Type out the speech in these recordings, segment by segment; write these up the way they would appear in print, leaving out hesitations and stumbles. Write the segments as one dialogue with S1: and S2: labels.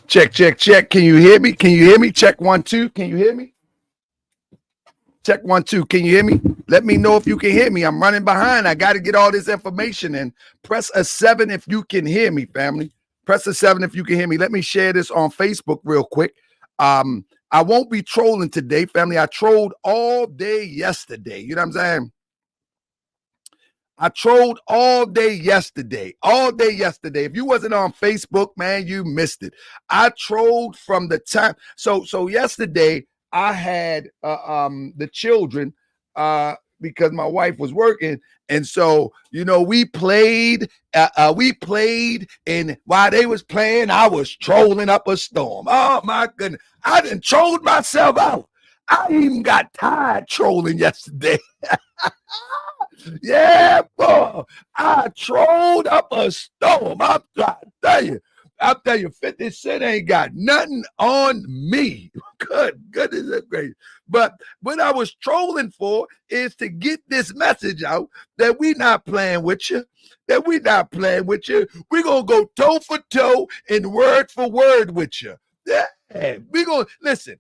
S1: Check, check, check. Can you hear me? Can you hear me? Check 1, 2. Can you hear me? Check 1, 2. Can you hear me? Let me know if you can hear me. I'm running behind. I got to get all this information in. Press a 7 if you can hear me, family. Press a 7 if you can hear me. Let me share this on Facebook real quick. I won't be trolling today, family. I trolled all day yesterday. You know what I'm saying? I trolled all day yesterday. All day yesterday. If you wasn't on Facebook, man, you missed it. I trolled from the time. So yesterday I had the children because my wife was working. And so, you know, we played, and while they was playing, I was trolling up a storm. Oh my goodness. I done trolled myself out. I even got tired trolling yesterday. Yeah, boy, I trolled up a storm. I'm trying to tell you, 50 Cent ain't got nothing on me. Goodness, that's great. But what I was trolling for is to get this message out that we not playing with you, that we not playing with you. We're going to go toe for toe and word for word with you. Yeah, we're going to listen.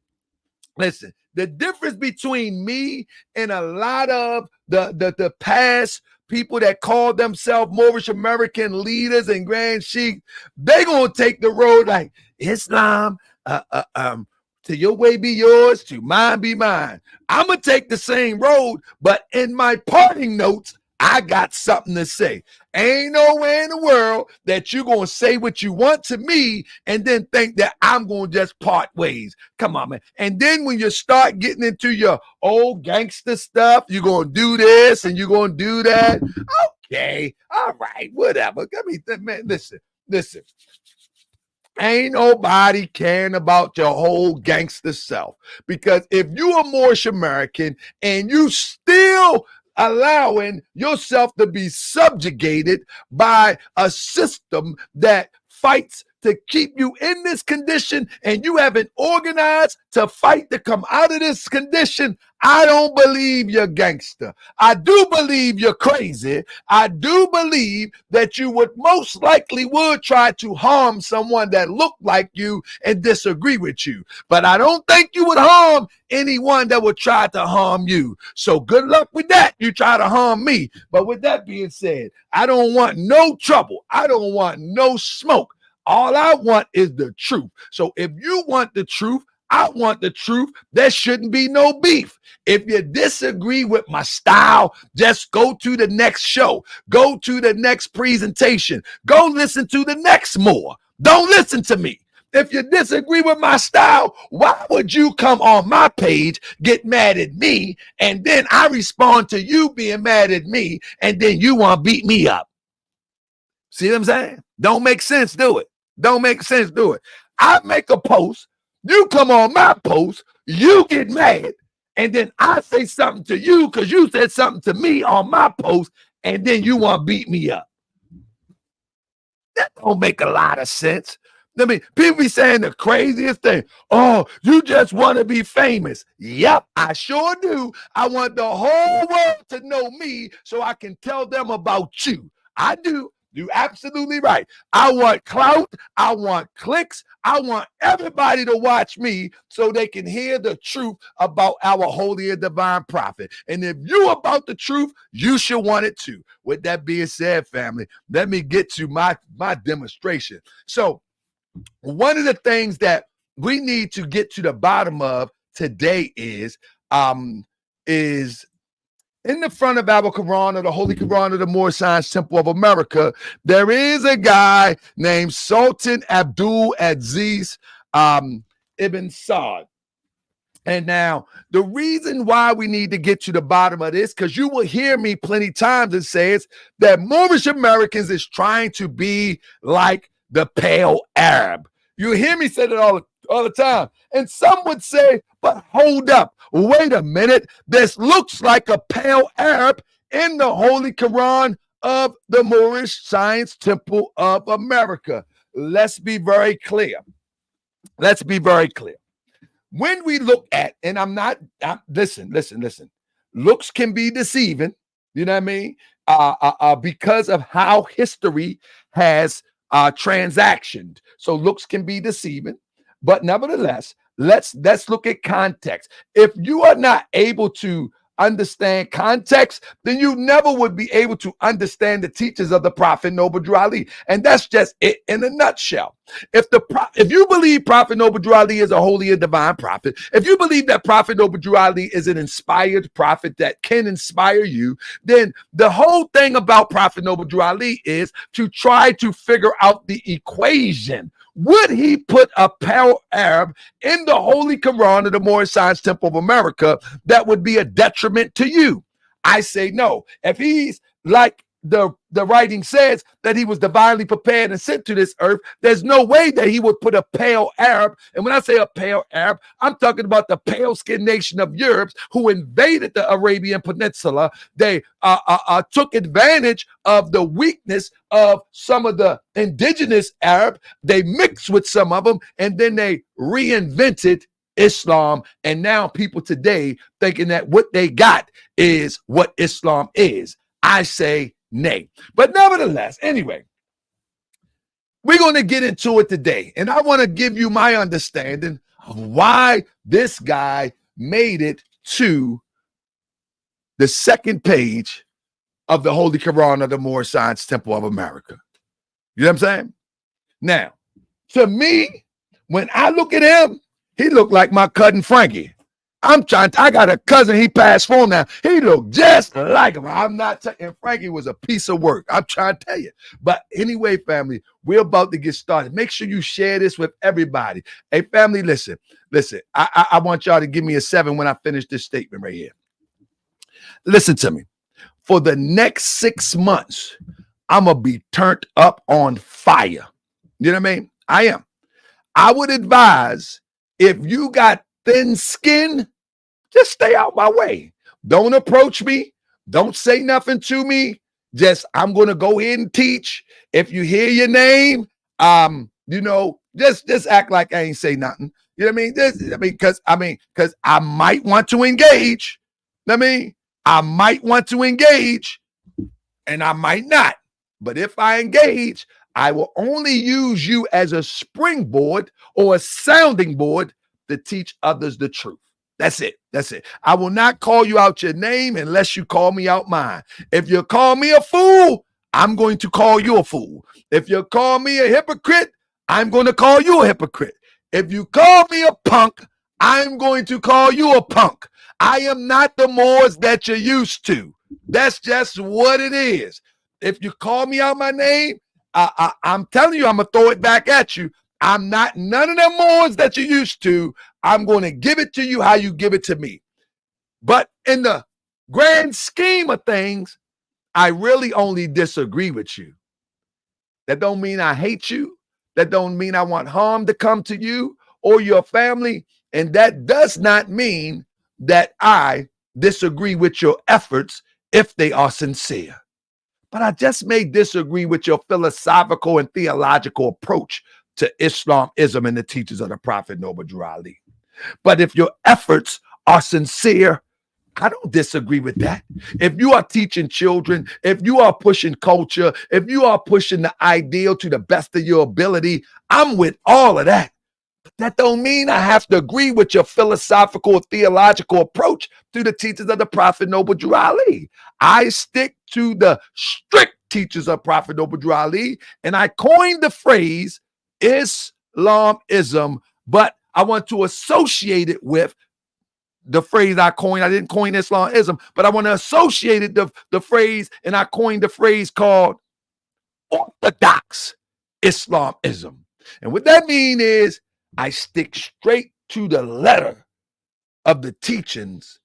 S1: The difference between me and a lot of the past people that call themselves Moorish American leaders and Grand Sheik, they gonna take the road like Islam, to your way be yours, to mine be mine. I'm gonna take the same road, but in my parting notes, I got something to say. Ain't nowhere in the world that you're going to say what you want to me and then think that I'm going to just part ways. Come on, man. And then when you start getting into your old gangster stuff, you're going to do this and you're going to do that. Okay. All right. Whatever. I mean, man, listen. Ain't nobody caring about your whole gangster self. Because if you are Moorish American and you still allowing yourself to be subjugated by a system that fights to keep you in this condition and you haven't organized to fight to come out of this condition, I don't believe you're gangster. I do believe you're crazy. I do believe that you would most likely would try to harm someone that looked like you and disagree with you. But I don't think you would harm anyone that would try to harm you. So good luck with that. You try to harm me. But with that being said, I don't want no trouble. I don't want no smoke. All I want is the truth. So if you want the truth, I want the truth. There shouldn't be no beef. If you disagree with my style, just go to the next show. Go to the next presentation. Go listen to the next more. Don't listen to me. If you disagree with my style, why would you come on my page, get mad at me, and then I respond to you being mad at me, and then you want to beat me up? See what I'm saying? Don't make sense, do it. Don't make sense, do it. I make a post, you come on my post, you get mad, and then I say something to you because you said something to me on my post, and then you want to beat me up. That don't make a lot of sense. I mean, people be saying the craziest thing. Oh, you just want to be famous. Yep, I sure do. I want the whole world to know me so I can tell them about you. I do. You're absolutely right. I want clout. I want clicks. I want everybody to watch me so they can hear the truth about our holy and divine prophet. And if you about the truth, you should want it too. With that being said, family, let me get to my demonstration. So one of the things that we need to get to the bottom of today is in the front of our Quran, or the Holy Koran of the Moorish Science Temple of America, there is a guy named Sultan Abdul Aziz Ibn Saud. And now the reason why we need to get to the bottom of this, because you will hear me plenty times and say it's that Moorish Americans is trying to be like the pale Arab. You hear me say that all the time. And some would say, but hold up, wait a minute. This looks like a pale Arab in the Holy Koran of the Moorish Science Temple of America. Let's be very clear. Let's be very clear. When we look at, and listen. Looks can be deceiving, you know what I mean? Because of how history has transactioned. So looks can be deceiving, but nevertheless, let's look at context. If you are not able to understand context, then you never would be able to understand the teachings of the Prophet Noble Drew Ali. And that's just it in a nutshell. If you believe Prophet Noble Drew Ali is a holy and divine prophet, if you believe that Prophet Noble Drew Ali is an inspired prophet that can inspire you, then the whole thing about Prophet Noble Drew Ali is to try to figure out the equation. Would he put a pale Arab in the Holy Koran of the Moorish Science Temple of America that would be a detriment to you? I say no. If he's like the writing says that he was divinely prepared and sent to this earth, there's no way that he would put a pale Arab. And when I say a pale Arab, I'm talking about the pale skinned nation of Europe who invaded the Arabian Peninsula. They took advantage of the weakness of some of the indigenous Arab. They mixed with some of them, and then they reinvented Islam. And now people today thinking that what they got is what Islam is. I say nay. But nevertheless, anyway, we're going to get into it today. And I want to give you my understanding of why this guy made it to the second page of the Holy Koran of the Moorish Science Temple of America. You know what I'm saying? Now, to me, when I look at him, he looked like my cousin Frankie. I got a cousin, he passed for now. He looked just like him. And Frankie was a piece of work. I'm trying to tell you. But anyway, family, we're about to get started. Make sure you share this with everybody. Hey, family, listen. I want y'all to give me a 7 when I finish this statement right here. Listen to me. For the next 6 months, I'm going to be turned up on fire. You know what I mean? I am. I would advise, if you got thin skin, just stay out my way. Don't approach me. Don't say nothing to me. I'm going to go ahead and teach. If you hear your name, just act like I ain't say nothing. You know what I mean? Because I might want to engage. I might want to engage, and I might not. But if I engage, I will only use you as a springboard or a sounding board to teach others the truth. That's it. I will not call you out your name unless you call me out mine. If you call me a fool, I'm going to call you a fool. If you call me a hypocrite, I'm going to call you a hypocrite. If you call me a punk, I'm going to call you a punk. I am not the Moors that you're used to. That's just what it is. If you call me out my name, I'm telling you, I'm going to throw it back at you. I'm not none of them Moors that you're used to. I'm going to give it to you how you give it to me. But in the grand scheme of things, I really only disagree with you. That don't mean I hate you. That don't mean I want harm to come to you or your family. And that does not mean that I disagree with your efforts if they are sincere. But I just may disagree with your philosophical and theological approach to Islamism and the teachings of the Prophet Noble Drew Ali. But if your efforts are sincere, I don't disagree with that. If you are teaching children, if you are pushing culture, if you are pushing the ideal to the best of your ability, I'm with all of that. But that don't mean I have to agree with your philosophical or theological approach to the teachings of the Prophet Noble Drew Ali. I stick to the strict teachings of Prophet Noble Drew Ali, and I coined the phrase Islamism, but I want to associate it with the phrase I coined. I didn't coin Islamism, but I want to associate it the phrase, and I coined the phrase called Orthodox Islamism. And what that means is I stick straight to the letter of the teachings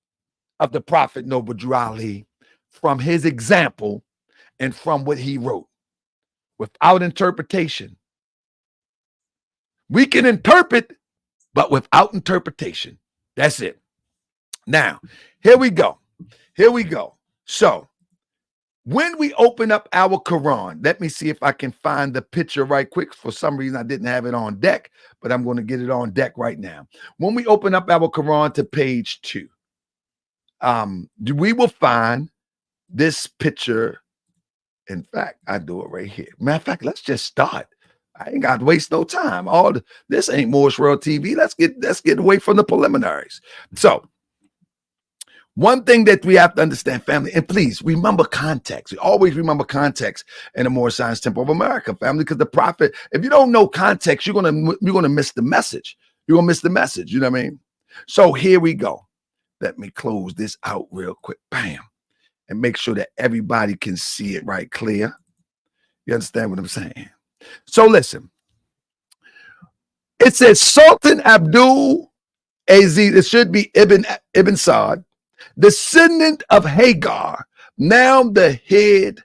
S1: of the Prophet Noble Drew Ali from his example and from what he wrote without interpretation. We can interpret, but without interpretation. That's it. Now, here we go. So, when we open up our Quran, let me see if I can find the picture right quick. For some reason, I didn't have it on deck, but I'm going to get it on deck right now. When we open up our Quran to page 2, we will find this picture. In fact, I do it right here. Matter of fact, let's just start. I ain't got to waste no time. This ain't Moorish World TV. Let's get away from the preliminaries. So, one thing that we have to understand, family, and please remember context. We always remember context in the Moorish Science Temple of America, family, because the prophet, if you don't know context, you're gonna miss the message. You're gonna miss the message. You know what I mean? So here we go. Let me close this out real quick. Bam. And make sure that everybody can see it right clear. You understand what I'm saying? So listen. It says Sultan Abdul Aziz. It should be Ibenn Sad, descendant of Hagar, now the head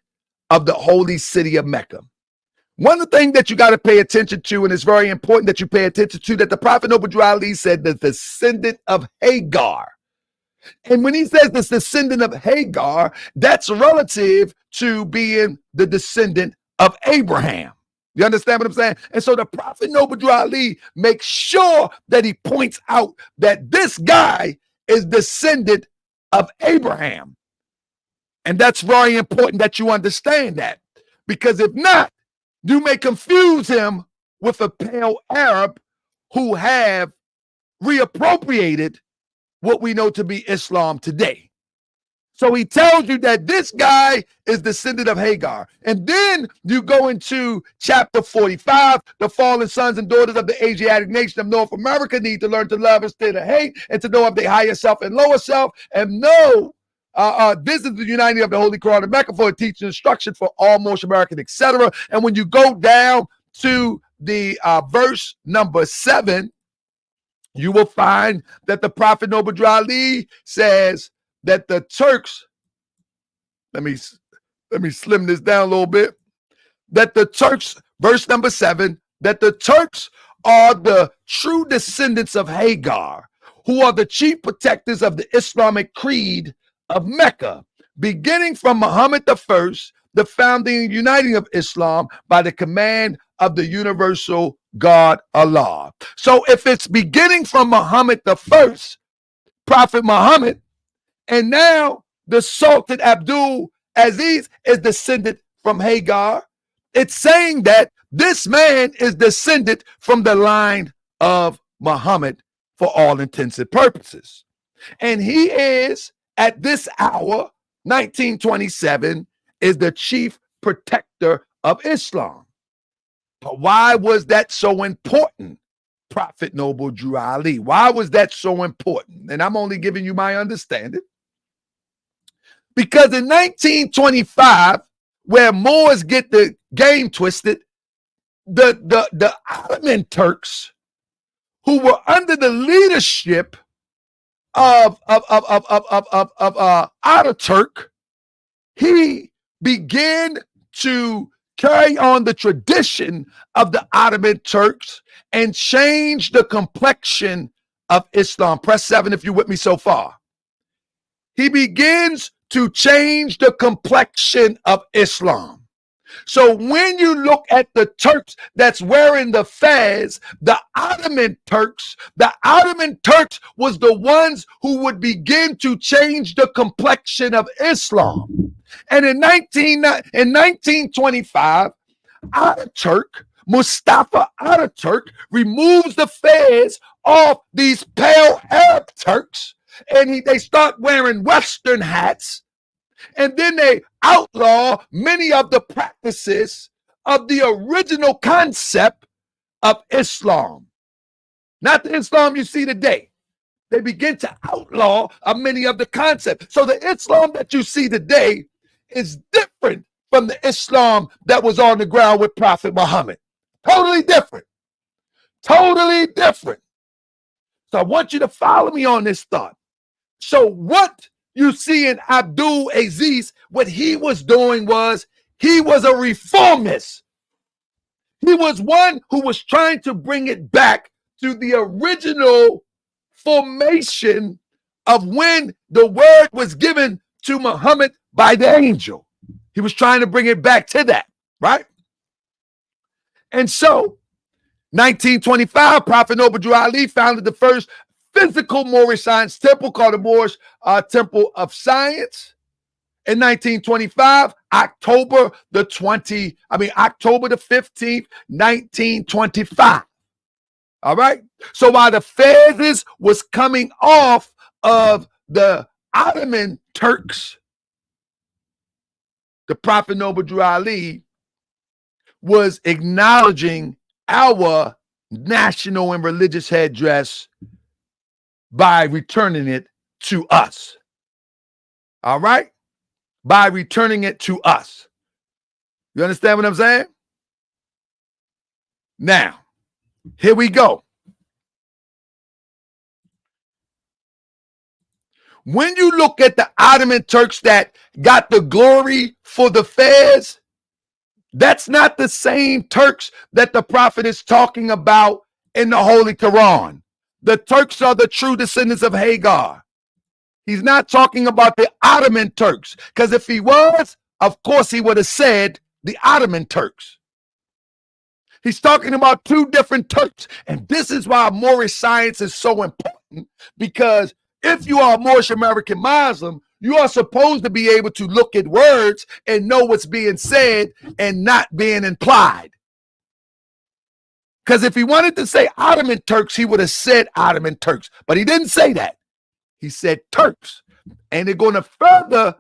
S1: of the holy city of Mecca. One of the things that you got to pay attention to, and it's very important that you pay attention to, that the Prophet Noble Ali said, the descendant of Hagar. And when he says this descendant of Hagar, that's relative to being the descendant of Abraham. You understand what I'm saying? And so the Prophet Noble Ali makes sure that he points out that this guy is descendant of Abraham. And that's very important that you understand that. Because if not, you may confuse him with a pale Arab who have reappropriated what we know to be Islam today. So he tells you that this guy is descendant of Hagar. And then you go into chapter 45, the fallen sons and daughters of the Asiatic nation of North America need to learn to love instead of hate, and to know of their higher self and lower self, and know this is the uniting of the Holy Koran and Mecca for a teaching instruction for all Moorish American, etc. And when you go down to the verse number 7, you will find that the Prophet Noble Ali says that the Turks, let me slim this down a little bit, that the Turks, verse number 7, that the Turks are the true descendants of Hagar, who are the chief protectors of the Islamic creed of Mecca, beginning from Muhammad I, the founding and uniting of Islam by the command of the universal God Allah. So if it's beginning from Muhammad I, Prophet Muhammad, and now the Sultan Abdul Aziz is descended from Hagar, it's saying that this man is descended from the line of Muhammad for all intents and purposes. And he is, at this hour, 1927, is the chief protector of Islam. But why was that so important, Prophet Noble Drew Ali? Why was that so important? And I'm only giving you my understanding. Because in 1925, where Moors get the game twisted, the Ottoman Turks, who were under the leadership of Ataturk, he began to carry on the tradition of the Ottoman Turks and change the complexion of Islam. Press 7 if you're with me so far. He begins to change the complexion of Islam. So when you look at the Turks that's wearing the fez, the Ottoman Turks was the ones who would begin to change the complexion of Islam. And in 1925, Mustafa Ataturk removes the fez off these pale Arab Turks, and they start wearing Western hats, and then they outlaw many of the practices of the original concept of Islam. Not the Islam you see today. They begin to outlaw many of the concepts. So the Islam that you see today is different from the Islam that was on the ground with Prophet Muhammad. Totally different. Totally different. So I want you to follow me on this thought. So what you see in Abdul Aziz, what he was doing was he was a reformist. He was one who was trying to bring it back to the original formation of when the word was given to Muhammad by the angel. He was trying to bring it back to that, right? And so, 1925, Prophet Noble Drew Ali founded the first physical Moorish science temple called the Moorish Temple of Science. in 1925, October the 15th, 1925. All right. So while the Fez was coming off of the Ottoman Turks, the Prophet Noble Drew Ali was acknowledging our national and religious headdress by returning it to us. All right? By returning it to us. You understand what I'm saying? Now, here we go. When you look at the Ottoman Turks that got the glory for the Fez, that's not the same Turks that the Prophet is talking about in the Holy Koran. The Turks are the true descendants of Hagar. He's not talking about the Ottoman Turks, because if he was, of course he would have said the Ottoman Turks. He's talking about two different Turks, and this is why Moorish science is so important, because if you are a Moorish American Muslim, you are supposed to be able to look at words and know what's being said and not being implied. Because if he wanted to say Ottoman Turks, he would have said Ottoman Turks, but he didn't say that. He said Turks, and it's going to further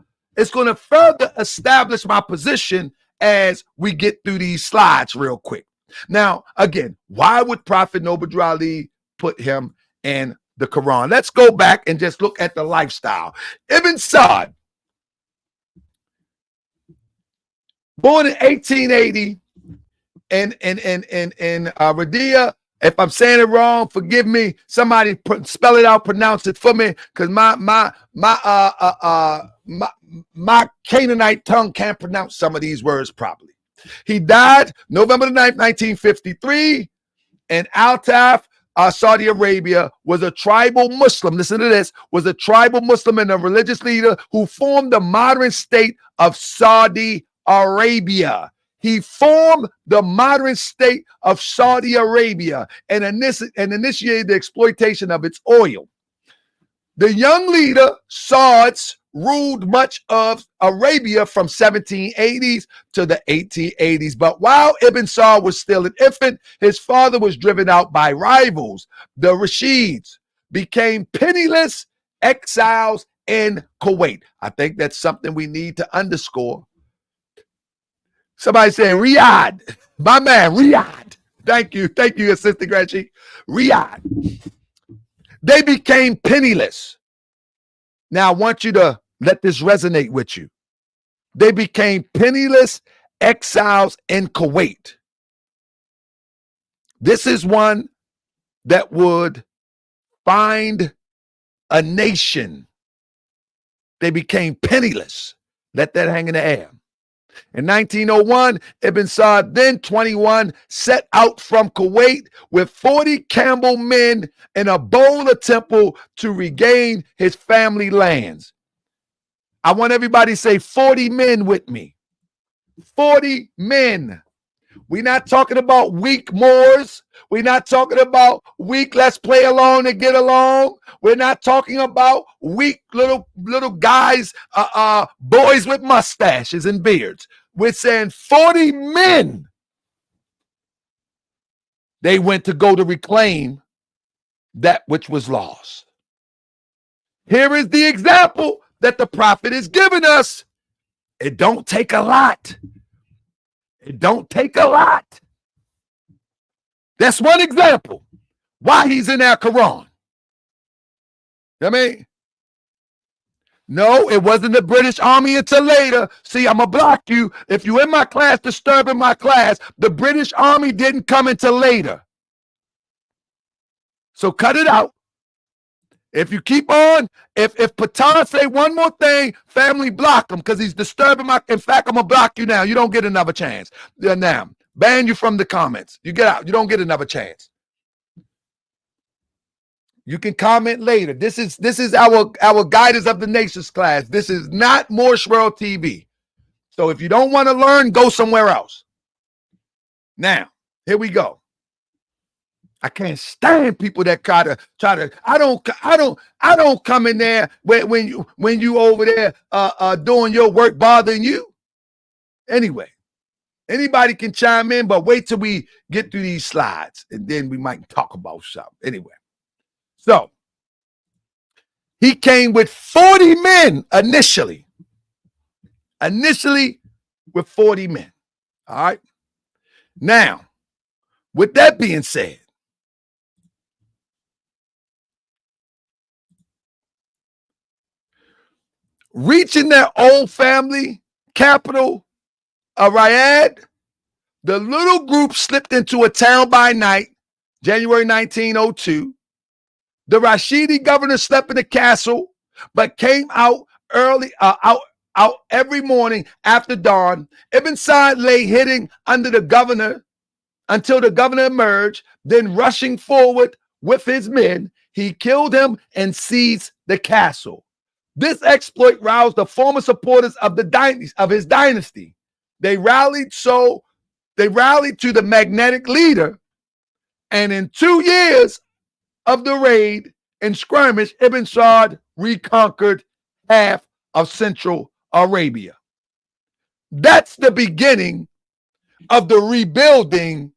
S1: establish my position as we get through these slides real quick. Now, again, why would Prophet Noble Drew Ali put him in the Quran? Let's go back and just look at the lifestyle. Ibenn Sad, born in 1880 in Radia. If I'm saying it wrong, forgive me. Somebody spell it out, pronounce it for me, because my Canaanite tongue can't pronounce some of these words properly. He died November the 9th, 1953, in Al-Taf, Saudi Arabia. Was a tribal Muslim. Listen to this. Was a tribal Muslim and a religious leader who formed the modern state of Saudi Arabia. He formed the modern state of Saudi Arabia and initiated the exploitation of its oil. The young leader, Saud, ruled much of Arabia from 1780s to the 1880s. But while Ibenn Saud was still an infant, his father was driven out by rivals. The Rashids became penniless exiles in Kuwait. I think that's something we need to underscore. Somebody saying Riyadh. My man, Riyadh. Thank you, Assistant Grand Chief. Riyadh. They became penniless. Now, I want you to let this resonate with you. They became penniless exiles in Kuwait. This is one that would find a nation. They became penniless. Let that hang in the air. In 1901, Ibenn Saud, then 21, set out from Kuwait with 40 Campbell men in a bold attempt to regain his family lands. I want everybody to say 40 men with me. 40 men. We're not talking about weak Moors. We're not talking about weak, let's play along and get along. We're not talking about weak little guys, boys with mustaches and beards. We're saying 40 men. They went to go to reclaim that which was lost. Here is the example that the prophet is giving us. It don't take a lot. It don't take a lot. That's one example why he's in our Quran. You know what I mean? No, it wasn't the British Army until later. See, I'm going to block you. If you're in my class, disturbing my class, the British Army didn't come until later. So cut it out. If you keep on, if Patan say one more thing, family block him because he's disturbing my, in fact, I'm going to block you now. You don't get another chance. Now, ban you from the comments. You get out. You don't get another chance. You can comment later. This is our Guidance of the Nations class. This is not Moorish World TV. So if you don't want to learn, go somewhere else. Now, here we go. I can't stand people that try to. I don't come in there when you over there doing your work bothering you. Anyway, anybody can chime in, but wait till we get through these slides and then we might talk about something. Anyway, so he came with 40 men initially. Initially with 40 men. All right. Now, with that being said, reaching their old family capital of Riyadh, the little group slipped into a town by night, January 1902. The Rashidi governor slept in the castle, but came out early, out every morning after dawn. Ibenn Sad lay hidden under the governor until the governor emerged, then rushing forward with his men, he killed him and seized the castle. This exploit roused the former supporters of his dynasty. They rallied to the magnetic leader, and in 2 years of the raid and skirmish, Ibenn Saud reconquered half of Central Arabia. That's the beginning of the rebuilding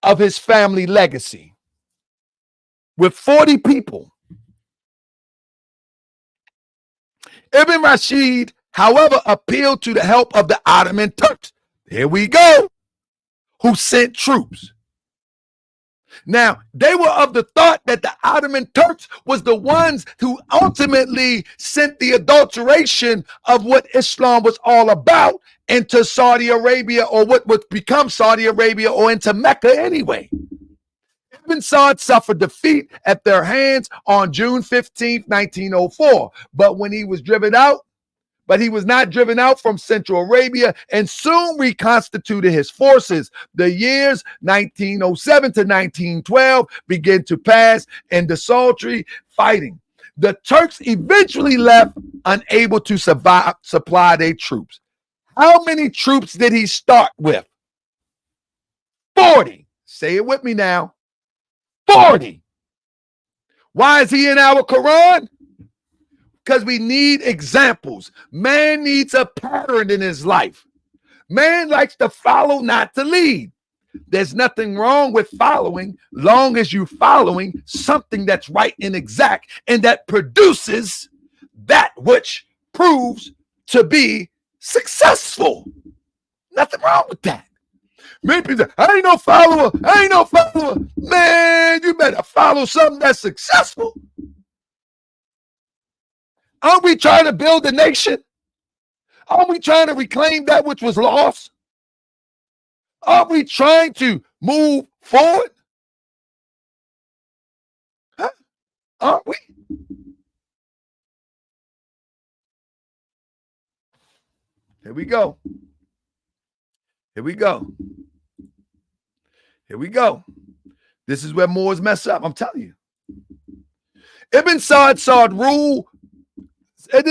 S1: of his family legacy. With 40 people. Ibn Rashid, however, appealed to the help of the Ottoman Turks. Here we go. Who sent troops. Now, they were of the thought that the Ottoman Turks was the ones who ultimately sent the adulteration of what Islam was all about into Saudi Arabia, or what would become Saudi Arabia, or into Mecca anyway. Ibenn Saud suffered defeat at their hands on June 15, 1904. But he was not driven out from Central Arabia, and soon reconstituted his forces. The years 1907 to 1912 began to pass in desultory fighting. The Turks eventually left, unable to supply their troops. How many troops did he start with? 40. Say it with me now. 40. Why is he in our Quran? Because we need examples. Man needs a pattern in his life. Man likes to follow, not to lead. There's nothing wrong with following, long as you're following something that's right and exact, and that produces that which proves to be successful. Nothing wrong with that. Many people say, I ain't no follower. Man, you better follow something that's successful. Aren't we trying to build a nation? Aren't we trying to reclaim that which was lost? Aren't we trying to move forward? Huh? Aren't we? Here we go. This is where Moors mess up. I'm telling you. Ibenn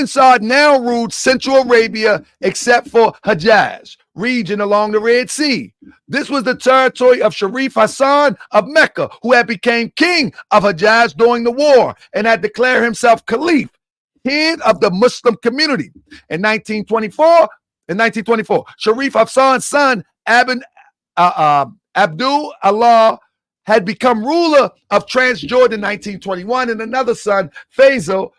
S1: Saud now ruled Central Arabia except for Hejaz region along the Red Sea. This was the territory of Sharif Hassan of Mecca, who had become king of Hejaz during the war and had declared himself caliph, head of the Muslim community. In 1924, Sharif Hassan's son Abdul Allah had become ruler of Transjordan in 1921, and another son, Faisal,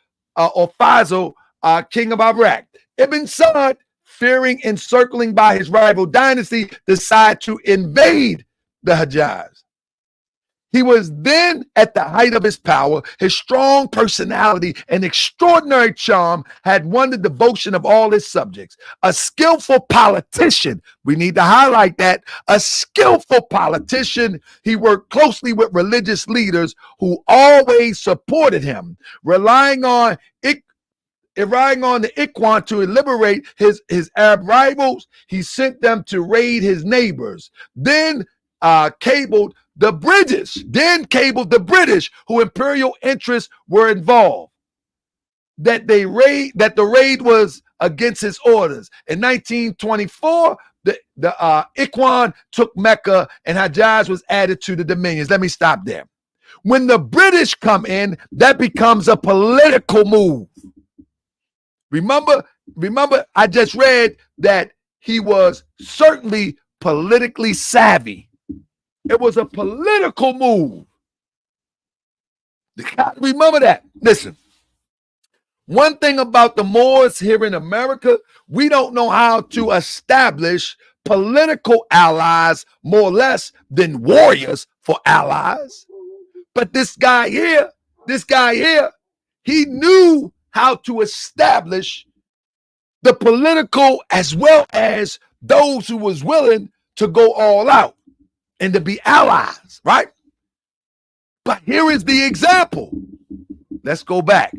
S1: king of Iraq. Ibenn Sad, fearing encircling by his rival dynasty, decided to invade the Hejaz. He was then at the height of his power. His strong personality and extraordinary charm had won the devotion of all his subjects. A skillful politician, we need to highlight that, a skillful politician. He worked closely with religious leaders who always supported him, relying on the Ikhwan to liberate his Arab rivals. He sent them to raid his neighbors, then cabled the British, who imperial interests were involved, that the raid was against his orders. In 1924, Ikhwan took Mecca and Hajjaj was added to the dominions. Let me stop there. When the British come in, that becomes a political move. Remember, I just read that he was certainly politically savvy. It was a political move. Remember that. Listen, one thing about the Moors here in America, we don't know how to establish political allies more or less than warriors for allies. But this guy here, he knew how to establish the political as well as those who was willing to go all out and to be allies, right? But here is the example. Let's go back.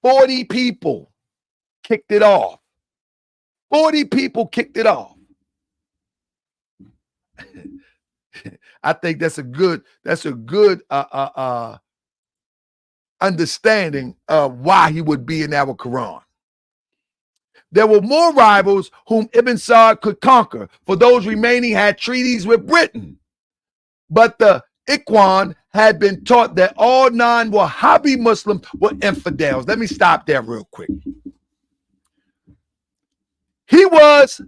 S1: 40 people kicked it off. 40 people kicked it off. I think that's a good understanding of why he would be in our Quran. There were more rivals whom Ibenn Sad could conquer, for those remaining had treaties with Britain. But the Ikhwan had been taught that all non-Wahhabi Muslims were infidels. Let me stop there real quick. He was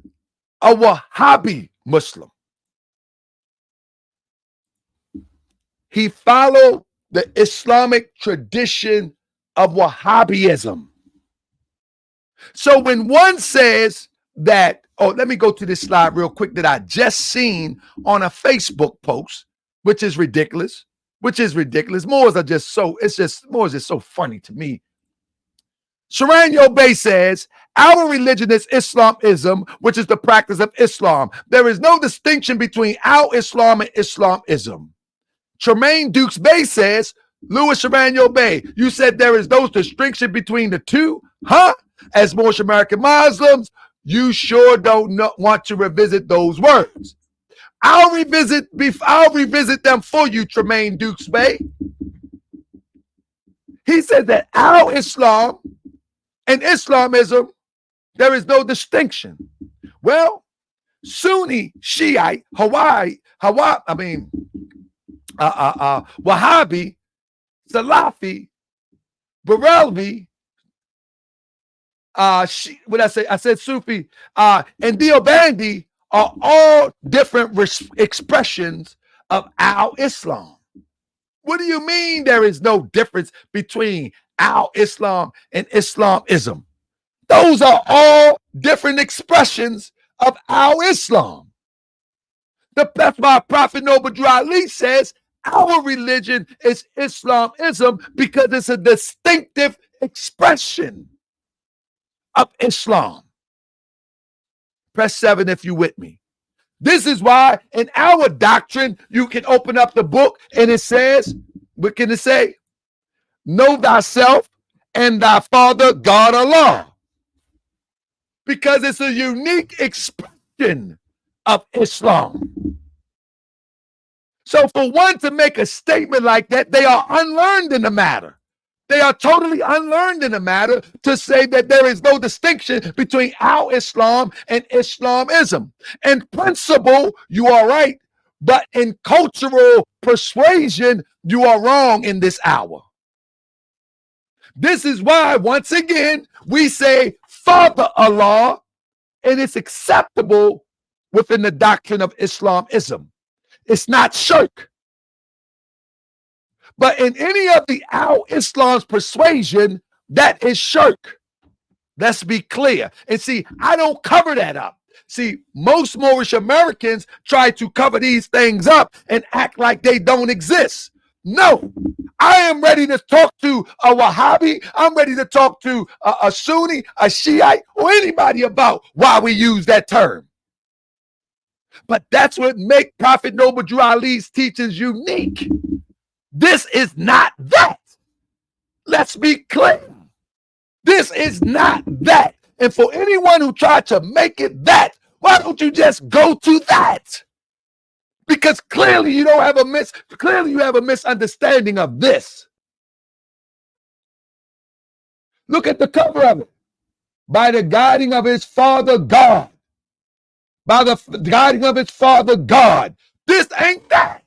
S1: a Wahhabi Muslim. He followed the Islamic tradition of Wahhabism. So when one says that, oh, let me go to this slide real quick that I just seen on a Facebook post, which is ridiculous. Moors are just so, Moors is so funny to me. Sharan Bey says, our religion is Islamism, which is the practice of Islam. There is no distinction between our Islam and Islamism. Tremaine Dukes Bey says, Louis Sharan Bey, you said there is no distinction between the two, huh? As Moorish American Muslims, you sure don't want to revisit those words. I'll revisit them for you, Tremaine Dukes Bey. He said that our Islam and Islamism, there is no distinction. Well, Sunni, Shiite, Wahhabi, Salafi, Barelvi, I said Sufi, and Deobandi are all different expressions of our Islam. What do you mean there is no difference between our Islam and Islamism? Those are all different expressions of our Islam. That's why Prophet Noble Drew Ali says our religion is Islamism because it's a distinctive expression of Islam. Press 7 if you with me. This is why in our doctrine, you can open up the book and it says, what can it say? Know thyself and thy father, God Allah. Because it's a unique expression of Islam. So for one to make a statement like that, they are unlearned in the matter. They are totally unlearned in the matter to say that there is no distinction between our Islam and Islamism. In principle, you are right, but in cultural persuasion, you are wrong in this hour. This is why, once again, we say Father Allah, and it's acceptable within the doctrine of Islamism. It's not shirk. But in any of the Islam's persuasion, that is shirk. Let's be clear. And see, I don't cover that up. See, most Moorish Americans try to cover these things up and act like they don't exist. No, I am ready to talk to a Wahhabi. I'm ready to talk to a Sunni, a Shiite, or anybody about why we use that term. But that's what makes Prophet Noble Drew Ali's teachings unique. This is not that. Let's be clear. This is not that. And for anyone who tried to make it that, why don't you just go to that? Because clearly you don't have a misunderstanding of this. Look at the cover of it. By the guiding of his father God. by the guiding of his father God. This ain't that.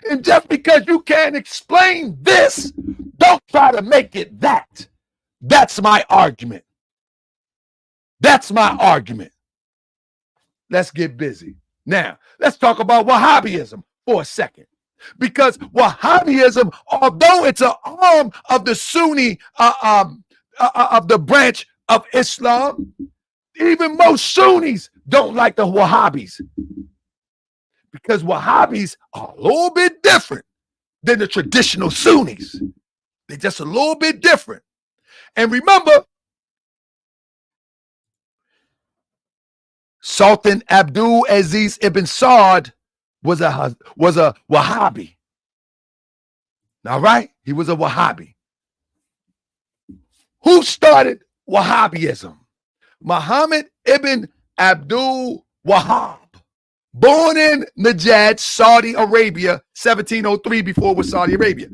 S1: And just because you can't explain this, don't try to make it that. That's my argument. That's my argument. Let's get busy. Now, let's talk about Wahhabism for a second. Because Wahhabism, although it's an arm of the Sunni, of the branch of Islam, even most Sunnis don't like the Wahhabis. Because Wahhabis are a little bit different than the traditional Sunnis. They're just a little bit different. And remember, Sultan Abdul Aziz Ibn Saud was a Wahhabi. All right? He was a Wahhabi. Who started Wahhabism? Muhammad ibn Abdul Wahhab, born in Najd, Saudi Arabia, 1703, before it was Saudi Arabia.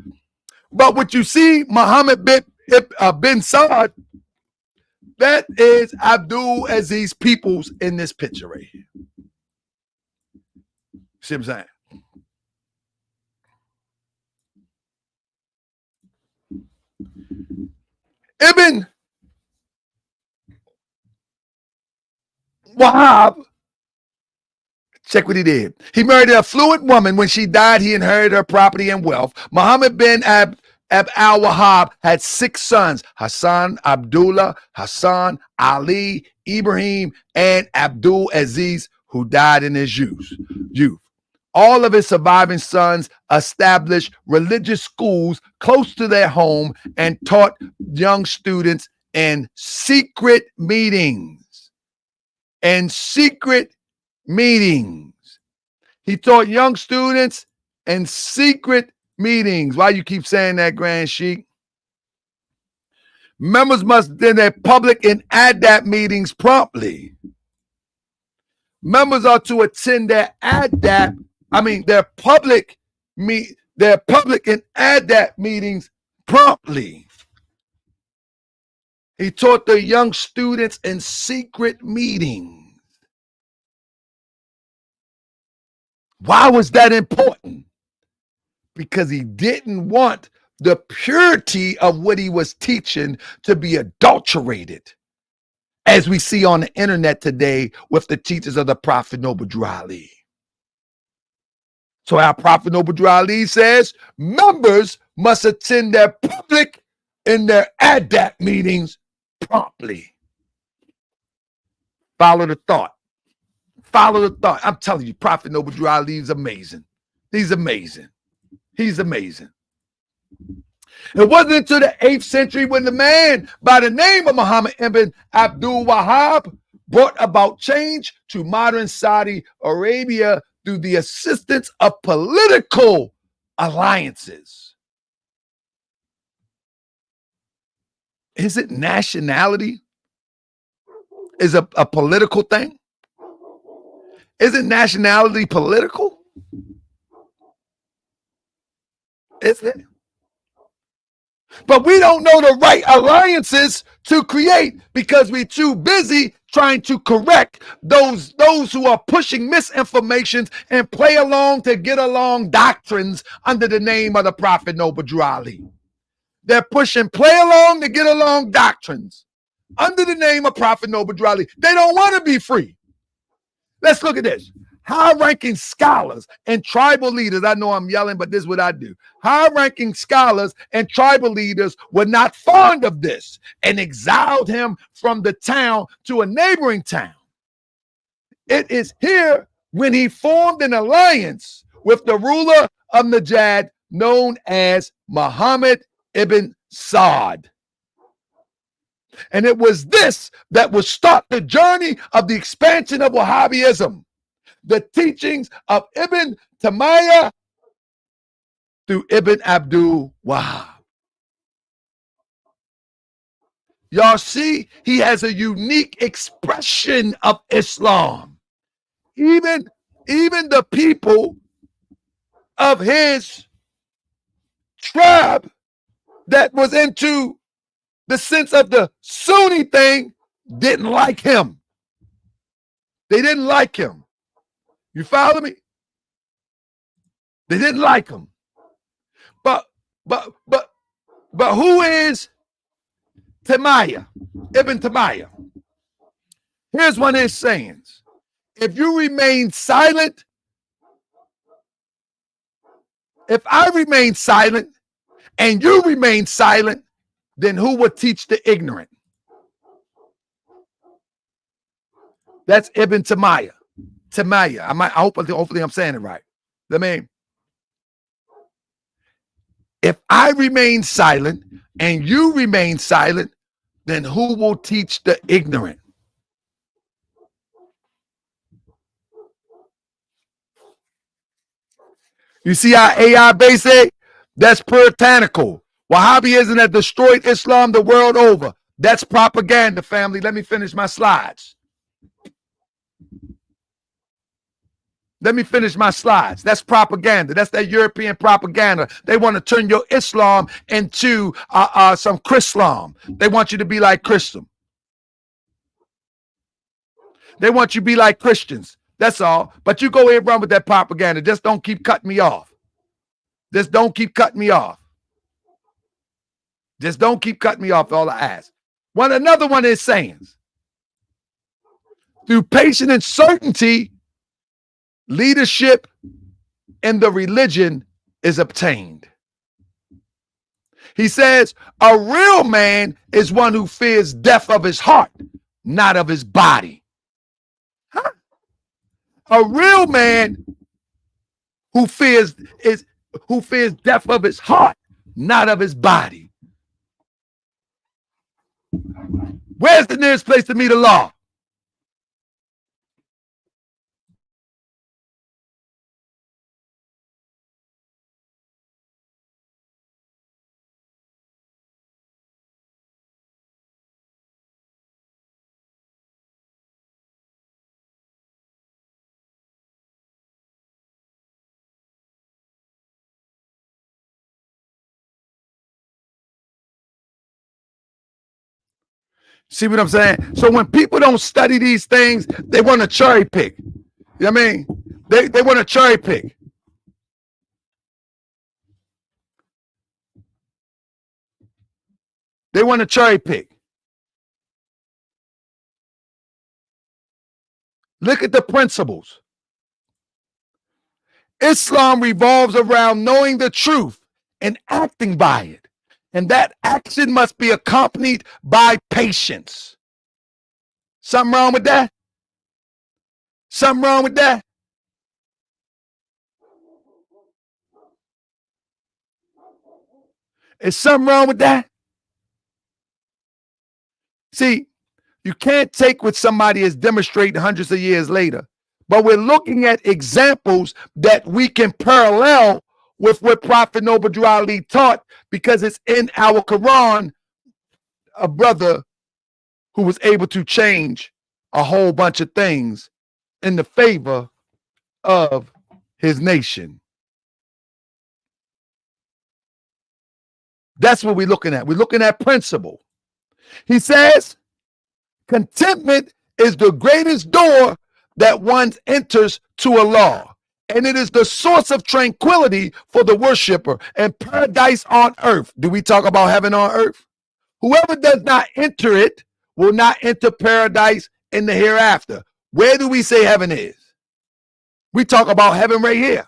S1: But what you see, Muhammad bin Saud, that is Abdul Aziz Peoples in this picture right here. See what I'm saying? Ibn Wahhab, check what he did. He married an affluent woman. When she died, he inherited her property and wealth. Muhammad bin al-Wahhab had 6 sons: Hassan, Abdullah, Hassan, Ali, Ibrahim, and Abdul Aziz, who died in his youth. All of his surviving sons established religious schools close to their home and taught young students in secret meetings. He taught young students in secret meetings. Why you keep saying that, Grand Sheik? Members must attend their public and ADAP meetings promptly. Members are to attend their public and ADAP meetings promptly. He taught the young students in secret meetings. Why was that important? Because he didn't want the purity of what he was teaching to be adulterated, as we see on the internet today with the teachers of the Prophet Noble Drew Ali. So our Prophet Noble Drew Ali says members must attend their public and their ADAP meetings promptly. Follow the thought. I'm telling you, Prophet Noble Drew Ali is amazing. He's amazing. It wasn't until the 8th century when the man by the name of Muhammad ibn Abdul Wahhab brought about change to modern Saudi Arabia through the assistance of political alliances. Is it nationality? Is a political thing? Isn't nationality political? Is it? But we don't know the right alliances to create because we're too busy trying to correct those who are pushing misinformation and play along to get along doctrines under the name of the Prophet Noble Drew Ali. They're pushing play along to get along doctrines under the name of Prophet Noble Drew Ali. They don't want to be free. Let's look at this. High-ranking scholars and tribal leaders, I know I'm yelling, but this is what I do. High-ranking scholars and tribal leaders were not fond of this and exiled him from the town to a neighboring town. It is here when he formed an alliance with the ruler of Najd known as Muhammad Ibn Saud. And it was this that would start the journey of the expansion of Wahhabism. The teachings of Ibn Taymiyyah through Ibn Abdul Wahhab. Y'all see, he has a unique expression of Islam. Even the people of his tribe that was into the sense of the Sunni thing didn't like him. They didn't like him. You follow me? They didn't like him. But who is Taymiyyah? Ibn Taymiyyah. Here's one of his sayings. If you remain silent, if I remain silent and you remain silent, then who will teach the ignorant? That's Ibn Taymiyyah. Taymiyyah. Hopefully I'm saying it right. I mean, if I remain silent and you remain silent, then who will teach the ignorant? You see how AI base it? That's puritanical. Wahhabism that destroyed Islam the world over. That's propaganda, family. Let me finish my slides. That's propaganda. That's that European propaganda. They want to turn your Islam into some Chrislam. They want you to be like Christian. They want you to be like Christians. That's all. But you go ahead and run with that propaganda. Just don't keep cutting me off. Just don't keep cutting me off. Just don't keep cutting me off, all I ask. Another one of his sayings. Through patience and certainty, leadership in the religion is obtained. He says, a real man is one who fears death of his heart, not of his body. Huh? A real man who fears death of his heart, not of his body. Where's the nearest place to meet Allah? See what I'm saying? So when people don't study these things, they want to cherry pick. You know what I mean? They want to cherry pick. They want to cherry pick. Look at the principles. Islam revolves around knowing the truth and acting by it. And that action must be accompanied by patience. Something wrong with that? Something wrong with that? Is something wrong with that? See, you can't take what somebody is demonstrating hundreds of years later, but we're looking at examples that we can parallel with what Prophet Noble Drew Ali taught, because it's in our Quran, a brother who was able to change a whole bunch of things in the favor of his nation. That's what we're looking at. We're looking at principle. He says, contentment is the greatest door that one enters to Allah, and it is the source of tranquility for the worshiper and paradise on earth. Do we talk about heaven on earth? Whoever does not enter it will not enter paradise in the hereafter. Where do we say heaven is? We talk about heaven right here.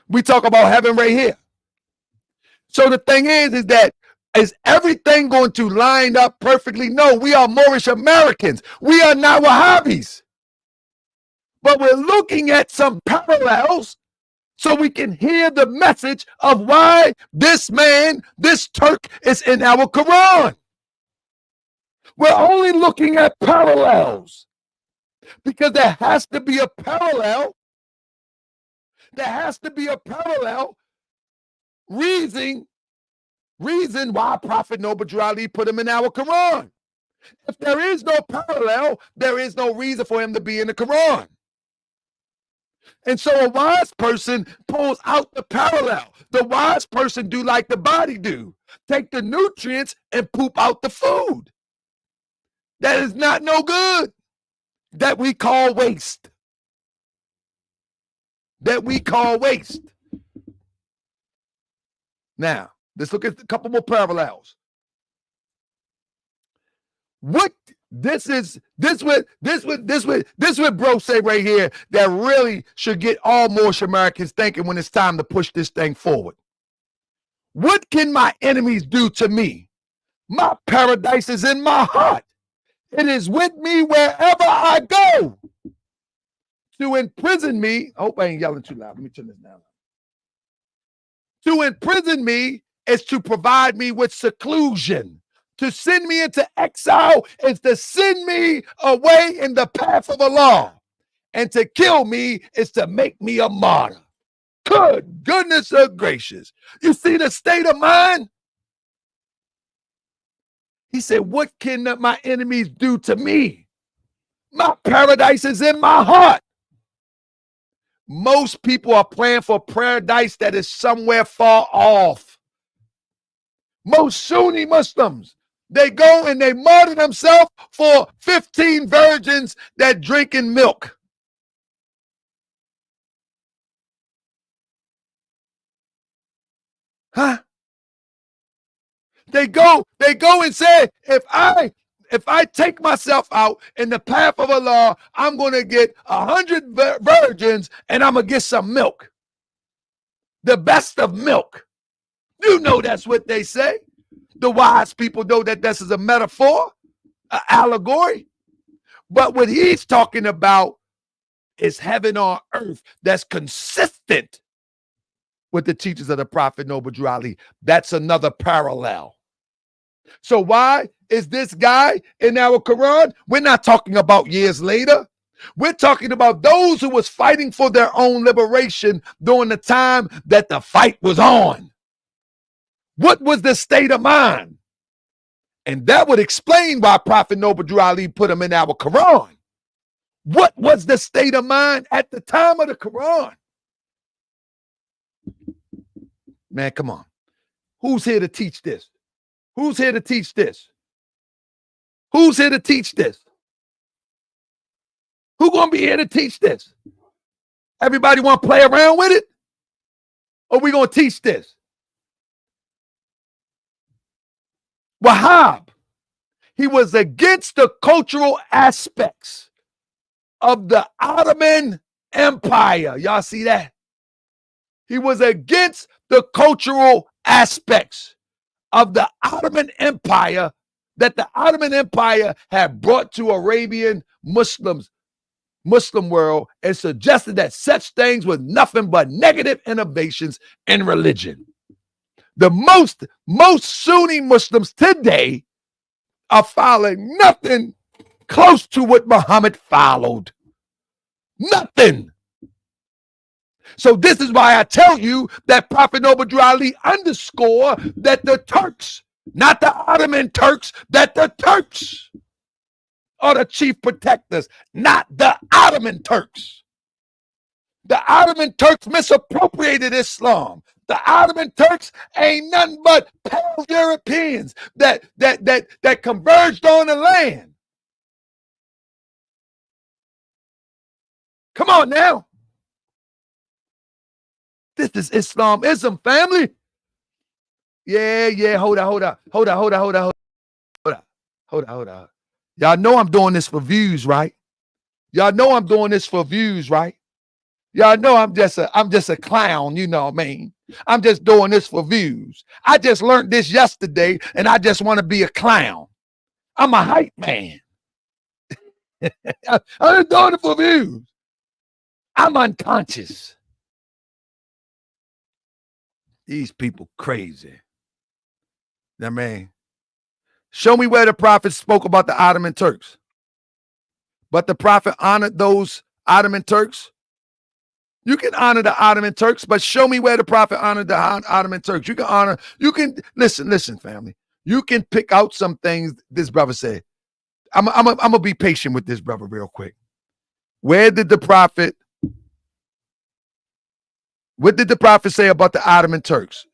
S1: We talk about heaven right here. So the thing is that is everything going to line up perfectly? No, we are Moorish Americans. We are not Wahhabis. But we're looking at some parallels so we can hear the message of why this man, this Turk, is in our Quran. We're only looking at parallels because there has to be a parallel. There has to be a parallel reason why Prophet Noble Drew Ali put him in our Quran. If there is no parallel, there is no reason for him to be in the Quran. And so a wise person pulls out the parallel. The wise person do like the body do. Take the nutrients and poop out the food. that is not no good, that we call waste. That we call waste. Now, let's look at a couple more parallels. What this what bro say right here that really should get all Moorish Americans thinking when it's time to push this thing forward. What can my enemies do to me? My paradise is in my heart. It is with me wherever I go. To imprison me, I hope I ain't yelling too loud. Let me turn this down. To imprison me is to provide me with seclusion. To send me into exile is to send me away in the path of Allah. And to kill me is to make me a martyr. Good goodness gracious. You see the state of mind? He said, what can my enemies do to me? My paradise is in my heart. Most people are praying for paradise that is somewhere far off. Most Sunni Muslims, they go and they martyr themselves for 15 virgins that drinking milk. Huh? They go and say, if I take myself out in the path of Allah, I'm going to get 100 virgins and I'm going to get some milk. The best of milk. You know that's what they say. The wise people know that this is a metaphor, an allegory. But what he's talking about is heaven on earth that's consistent with the teachings of the Prophet Noble Drew Ali. That's another parallel. So why is this guy in our Quran? We're not talking about years later. We're talking about those who was fighting for their own liberation during the time that the fight was on. What was the state of mind? And that would explain why Prophet Noble Drew Ali put him in our Quran. What was the state of mind at the time of the Quran? Man, come on. Who's here to teach this? Who's here to teach this? Who's here to teach this? Who's going to be here to teach this? Everybody want to play around with it? Or we going to teach this? Wahhab, he was against the cultural aspects of the Ottoman Empire. Y'all see that? He was against the cultural aspects of the Ottoman Empire that the Ottoman Empire had brought to Arabian Muslim world, and suggested that such things were nothing but negative innovations in religion. The most Sunni Muslims today are following nothing close to what Muhammad followed. Nothing. So this is why I tell you that Prophet Noble Drew Ali underscore that the Turks, not the Ottoman Turks, that the Turks are the chief protectors, not the Ottoman Turks. The Ottoman Turks misappropriated Islam. The Ottoman Turks ain't nothing but pale Europeans that converged on the land. Come on now. This is Islamism, family. Yeah. Hold on. Y'all know I'm doing this for views, right? Y'all know I'm just a clown, you know what I mean? I'm just doing this for views. I just learned this yesterday and I just want to be a clown. I'm a hype man. I'm just doing it for views. I'm unconscious. These people crazy. I mean, show me where the prophet spoke about the Ottoman Turks. But the prophet honored those Ottoman Turks. You can honor the Ottoman Turks, but show me where the prophet honored the Ottoman Turks. Listen, family. You can pick out some things this brother said. I'm going to be patient with this brother real quick. What did the prophet say about the Ottoman Turks?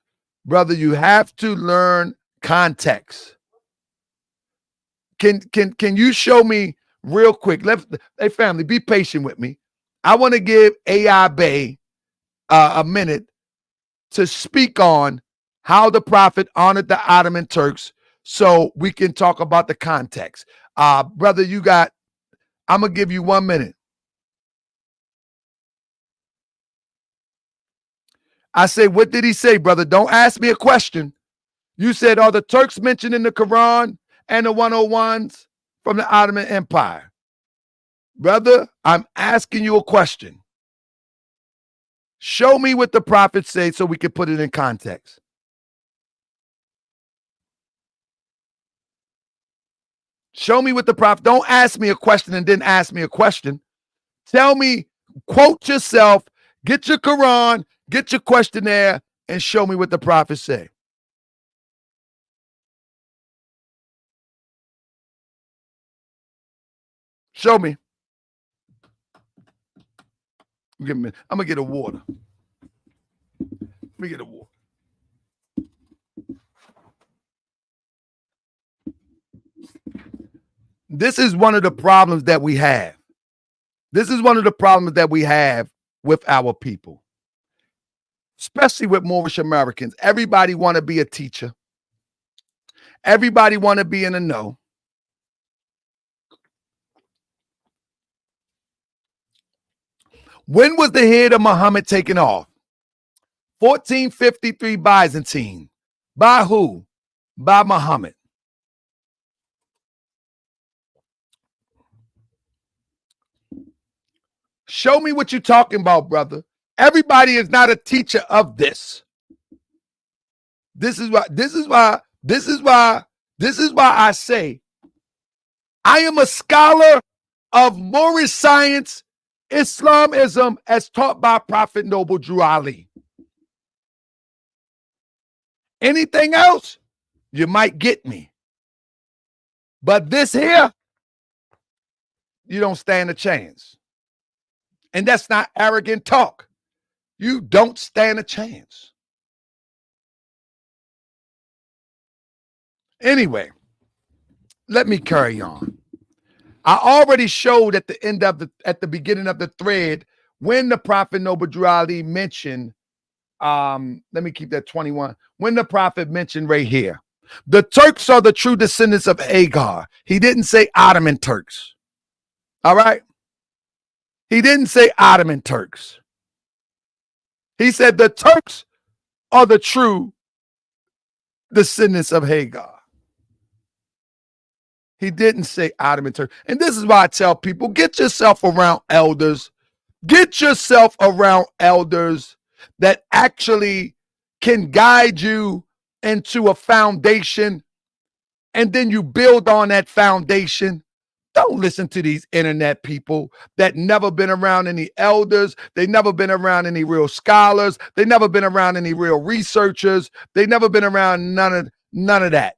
S1: Brother, you have to learn context. Can you show me real quick? Hey family, be patient with me. I want to give AI Bay a minute to speak on how the prophet honored the Ottoman Turks, so we can talk about the context. Brother, I'm gonna give you 1 minute. I say, what did he say, brother? Don't ask me a question. You said, are the Turks mentioned in the Quran and the 101s from the Ottoman Empire? Brother, I'm asking you a question. Show me what the prophet said so we can put it in context. Show me what the prophet, don't ask me a question and then ask me a question. Tell me, quote yourself, get your Quran, get your questionnaire, and show me what the prophet say. Show me. Give me. I'm gonna get a water. Let me get a water. This is one of the problems that we have. This is one of the problems that we have with our people, especially with Moorish Americans. Everybody want to be a teacher. Everybody want to be in the know. When was the head of Muhammad taken off? 1453 Byzantine. By who? By Muhammad. Show me what you're talking about, brother. Everybody is not a teacher of this. This is why I say I am a scholar of Moorish science, Islamism, as taught by Prophet Noble Drew Ali. Anything else, you might get me. But this here, you don't stand a chance. And that's not arrogant talk. You don't stand a chance. Anyway, let me carry on. I already showed at the beginning of the thread when the Prophet Noble Drew Ali mentioned, let me keep that 21. When the Prophet mentioned right here, the Turks are the true descendants of Hagar. He didn't say Ottoman Turks. All right? He didn't say Ottoman Turks. He said the Turks are the true descendants of Hagar. He didn't say Ottoman Turks. And this is why I tell people, get yourself around elders. Get yourself around elders that actually can guide you into a foundation, and then you build on that foundation. Don't listen to these internet people that never been around any elders. They never been around any real scholars. They never been around any real researchers. They never been around none of that.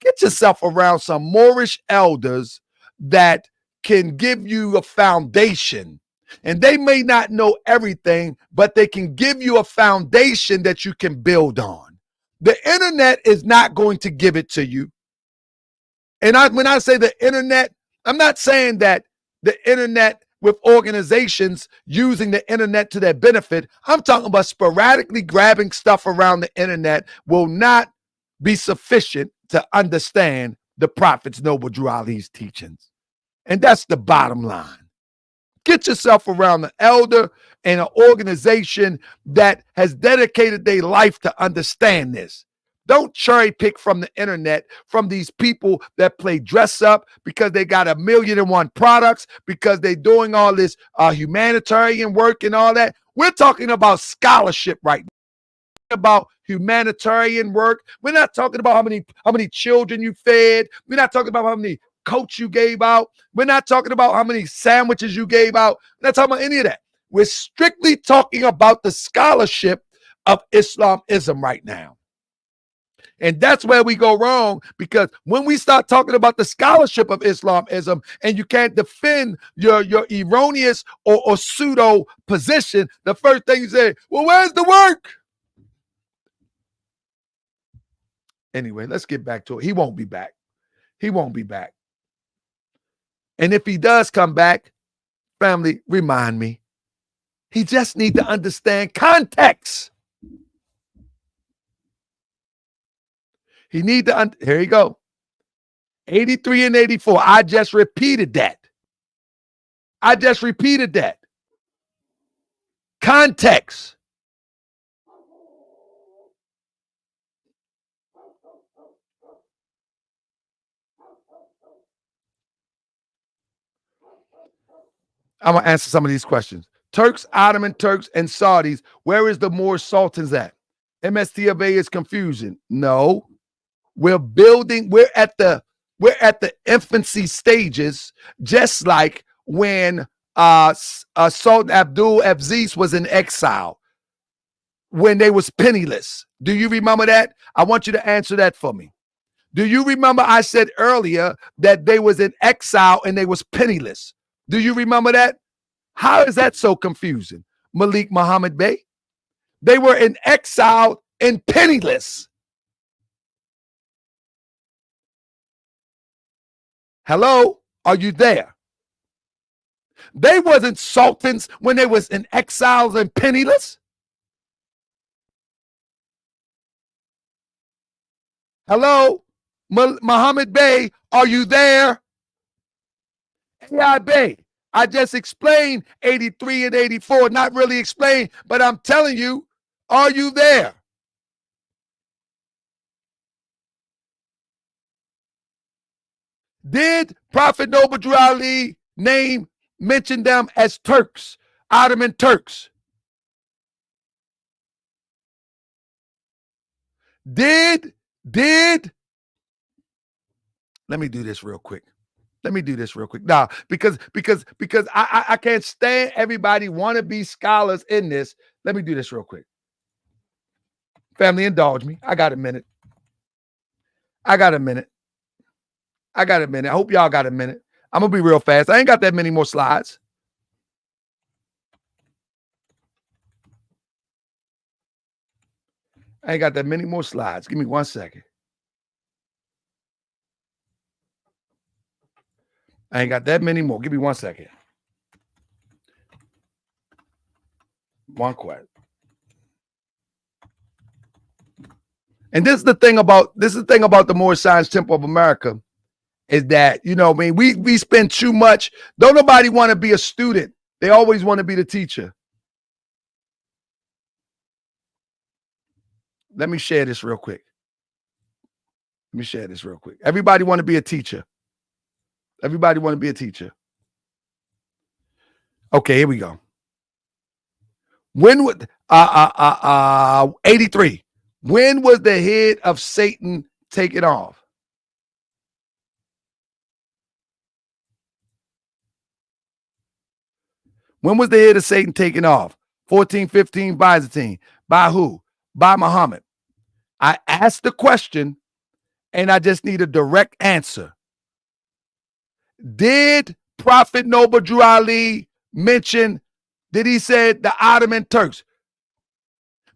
S1: Get yourself around some Moorish elders that can give you a foundation. And they may not know everything, but they can give you a foundation that you can build on. The internet is not going to give it to you. And when I say the internet, I'm not saying that the internet with organizations using the internet to their benefit. I'm talking about sporadically grabbing stuff around the internet will not be sufficient to understand the Prophet's Noble Drew Ali's teachings. And that's the bottom line. Get yourself around an elder and an organization that has dedicated their life to understand this. Don't cherry pick from the internet from these people that play dress up because they got 1,000,001 products, because they're doing all this humanitarian work and all that. We're talking about scholarship right now. About humanitarian work. We're not talking about how many children you fed. We're not talking about how many coats you gave out. We're not talking about how many sandwiches you gave out. We're not talking about any of that. We're strictly talking about the scholarship of Islamism right now. And that's where we go wrong, because when we start talking about the scholarship of Islamism and you can't defend your erroneous or pseudo position, the first thing you say, well, where's the work? Anyway, let's get back to it. He won't be back. He won't be back. And if he does come back, family, remind me. He just needs to understand context. He need to, here you go. 83 and 84. I just repeated that. Context. I'm going to answer some of these questions. Turks, Ottoman Turks, and Saudis. Where is the Moorish Sultans at? MST of A is confusion. No. We're building, we're at the infancy stages, just like when Sultan Abdul Aziz was in exile, when they was penniless. Do you remember that? I want you to answer that for me. Do you remember I said earlier that they was in exile and they was penniless? Do you remember that? How is that so confusing? Malik Muhammad Bey? They were in exile and penniless. Hello? Are you there? They wasn't sultans when they was in exiles and penniless. Hello? Muhammad Bey, are you there? AI Bey, I just explained 83 and 84. Not really explained, but I'm telling you, are you there? Did Prophet Noble Drew Ali mention them as Turks, Ottoman Turks? Did let me do this real quick. Now, because I can't stand everybody want to be scholars in this. Let me do this real quick. Family, indulge me. I got a minute. I hope y'all got a minute. I'm going to be real fast. I ain't got that many more slides. Give me 1 second. I ain't got that many more. Give me 1 second. One question. And this is the thing about the Moorish Science Temple of America is that, we spend too much. Don't nobody want to be a student. They always want to be the teacher. Let me share this real quick. Everybody want to be a teacher. Okay, here we go. When would 83? When was the head of Satan taken off? When was the head of Satan taken off? 1415 Byzantine. By who? By Muhammad. I asked the question and I just need a direct answer. Did Prophet Noble Drew Ali mention, did he say the Ottoman Turks?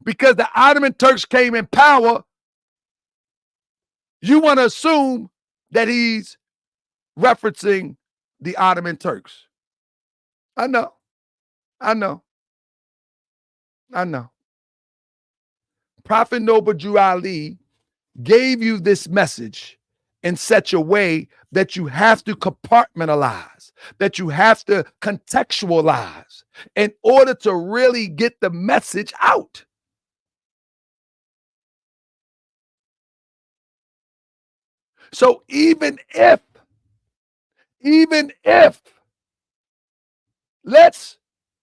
S1: Because the Ottoman Turks came in power, you want to assume that he's referencing the Ottoman Turks. I know. Prophet Noble Drew Ali gave you this message in such a way that you have to compartmentalize, that you have to contextualize in order to really get the message out. So even if let's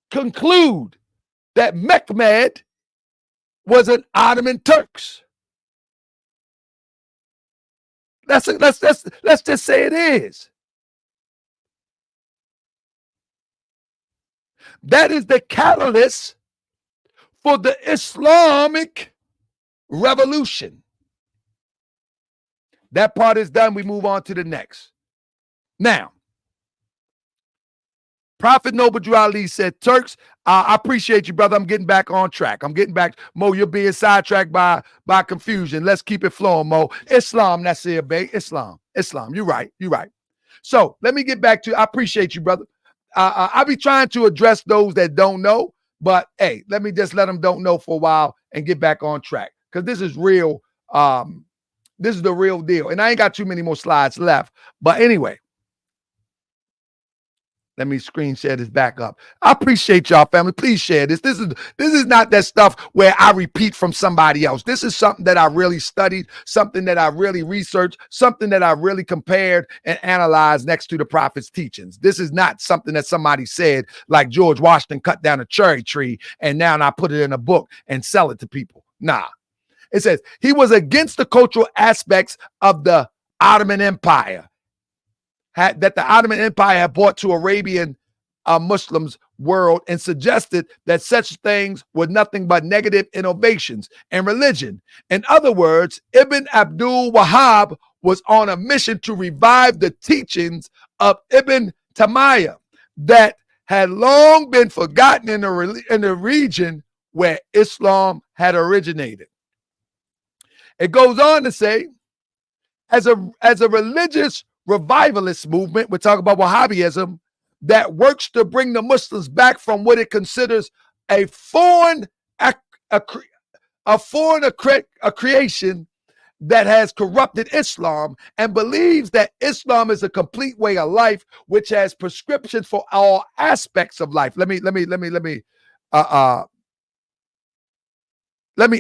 S1: conclude that Mehmed was an Ottoman Turks. Let's just say it is. That is the catalyst for the Islamic revolution. That part is done. We move on to the next. Now, Prophet Noble Drew Ali said, Turks, I appreciate you, brother. I'm getting back on track. Mo, you're being sidetracked by confusion. Let's keep it flowing, Mo. Islam, that's it, babe. Islam. You're right. So let me get back to, I appreciate you, brother. I'll be trying to address those that don't know, but hey, let me just let them don't know for a while and get back on track, because this is real. This is the real deal. And I ain't got too many more slides left. But anyway, let me screen share this back up. I appreciate y'all, family. Please share this. This is not that stuff where I repeat from somebody else. This is something that I really studied, something that I really researched, something that I really compared and analyzed next to the prophet's teachings. This is not something that somebody said, like George Washington cut down a cherry tree and now I put it in a book and sell it to people. Nah. It says he was against the cultural aspects of the Ottoman Empire that the Ottoman Empire had brought to Arabian Muslims world, and suggested that such things were nothing but negative innovations in religion. In other words, Ibn Abdul Wahhab was on a mission to revive the teachings of Ibn Taymiyyah that had long been forgotten in the region where Islam had originated. It goes on to say, as a religious revivalist movement, we're talking about Wahhabism, that works to bring the Muslims back from what it considers a foreign creation that has corrupted Islam, and believes that Islam is a complete way of life which has prescriptions for all aspects of life. Let me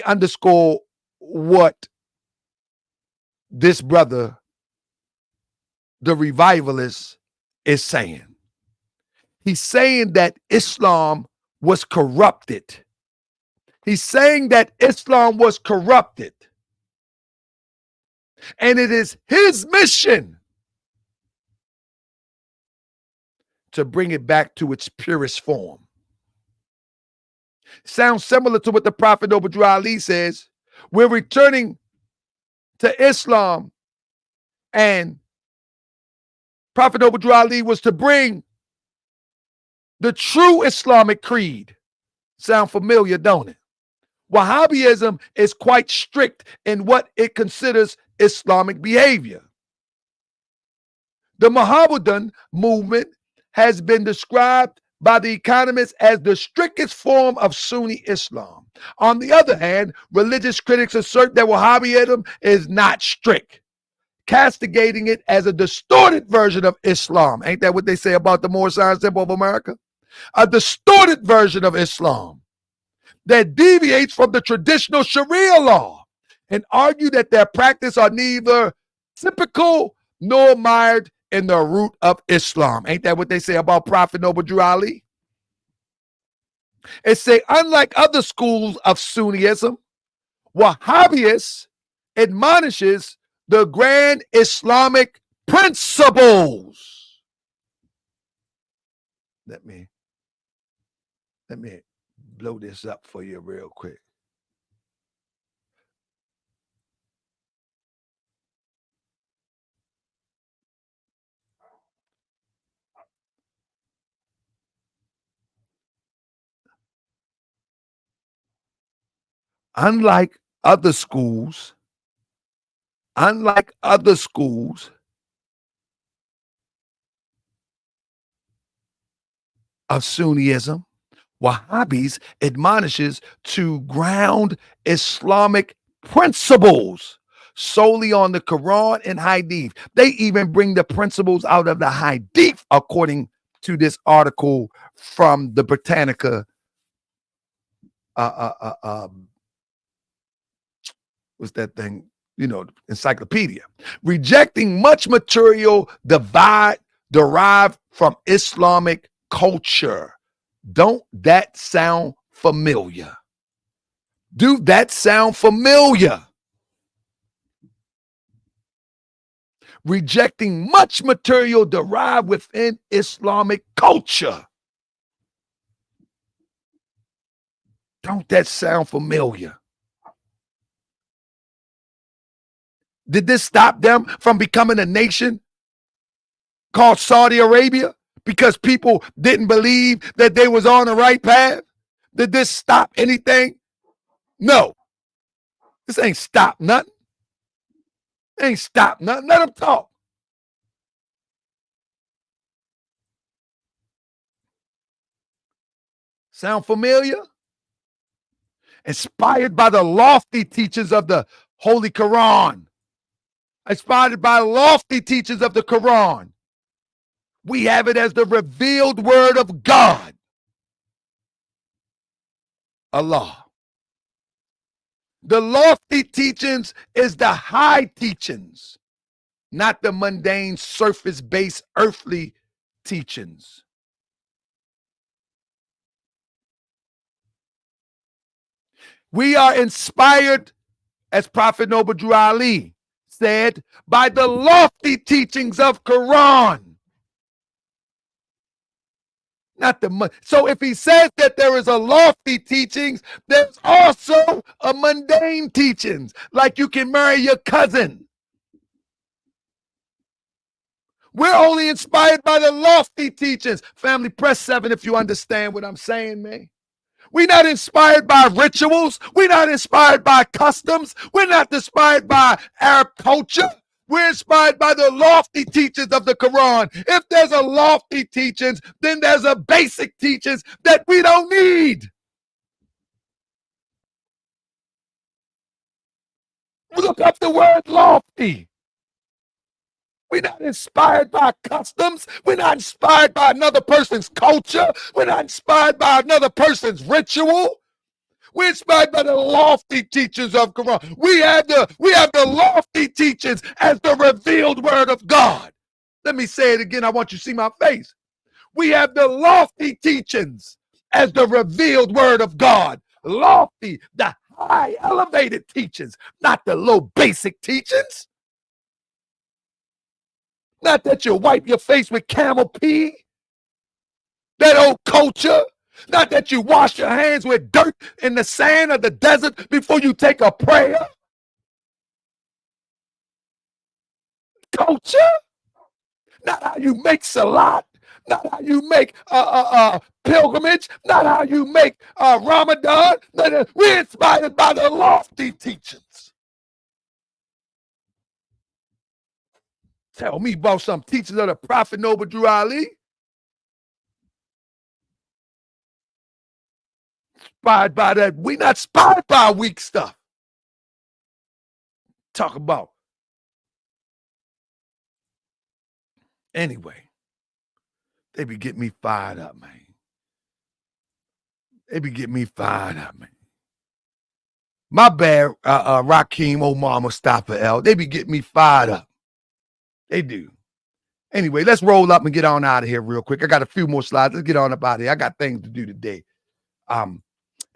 S1: underscore what this brother, the revivalist, is saying. He's saying that Islam was corrupted. He's saying that Islam was corrupted. And it is his mission to bring it back to its purest form. Sounds similar to what the Prophet Noble Ali says. We're returning to Islam, and Prophet Noble Ali was to bring the true Islamic creed. Sound familiar, don't it? Wahhabism is quite strict in what it considers Islamic behavior. The Mohammedan movement has been described by the economists as the strictest form of Sunni Islam. On the other hand, religious critics assert that Wahhabism is not strict, castigating it as a distorted version of Islam. Ain't that what they say about the Moorish Americans of America? A distorted version of Islam that deviates from the traditional Sharia law, and argue that their practice are neither typical nor mired in the root of Islam. Ain't that what they say about Prophet Noble Ali? It say, unlike other schools of Sunnism, Wahhabism admonishes the grand Islamic principles. Let me blow this up for you real quick. Unlike other schools of Sunnism, Wahhabis admonishes to ground Islamic principles solely on the Quran and Hadith. They even bring the principles out of the Hadith, according to this article from the Britannica what's that thing? Encyclopedia. Rejecting much material derived from Islamic culture. Don't that sound familiar? Do that sound familiar? Rejecting much material derived within Islamic culture. Don't that sound familiar? Did this stop them from becoming a nation called Saudi Arabia because people didn't believe that they was on the right path? Did this stop anything? No. This ain't stop nothing. Ain't stop nothing. Let them talk. Sound familiar? Inspired by the lofty teachings of the Holy Koran. Inspired by lofty teachings of the Quran. We have it as the revealed word of God. Allah. The lofty teachings is the high teachings, not the mundane, surface-based, earthly teachings. We are inspired, as Prophet Noble Drew Ali said, by the lofty teachings of Quran. Not the so if he says that there is a lofty teachings, there's also a mundane teachings, like you can marry your cousin. We're only inspired by the lofty teachings. Family, press 7 if you understand what I'm saying, man. We're not inspired by rituals. We're not inspired by customs. We're not inspired by Arab culture. We're inspired by the lofty teachings of the Quran. If there's a lofty teachings, then there's a basic teachings that we don't need. Look up the word lofty. We're not inspired by customs. We're not inspired by another person's culture. We're not inspired by another person's ritual. We're inspired by the lofty teachings of Quran. We have the lofty teachings as the revealed word of God. Let me say it again. I want you to see my face. We have the lofty teachings as the revealed word of God. Lofty, the high elevated teachings, not the low basic teachings. Not that you wipe your face with camel pee. That old culture. Not that you wash your hands with dirt in the sand of the desert before you take a prayer. Culture. Not how you make salat. Not how you make pilgrimage. Not how you make Ramadan. We're inspired by the lofty teachings. Tell me about some teachings of the Prophet Noble Drew Ali. Inspired by that. We're not inspired by weak stuff. Talk about. Anyway, they be getting me fired up, man. They be getting me fired up, man. My bad, Raheem Omar Mustafa L. They be getting me fired up. They do. Anyway, let's roll up and get on out of here real quick. I got a few more slides. Let's get on up out of here. I got things to do today.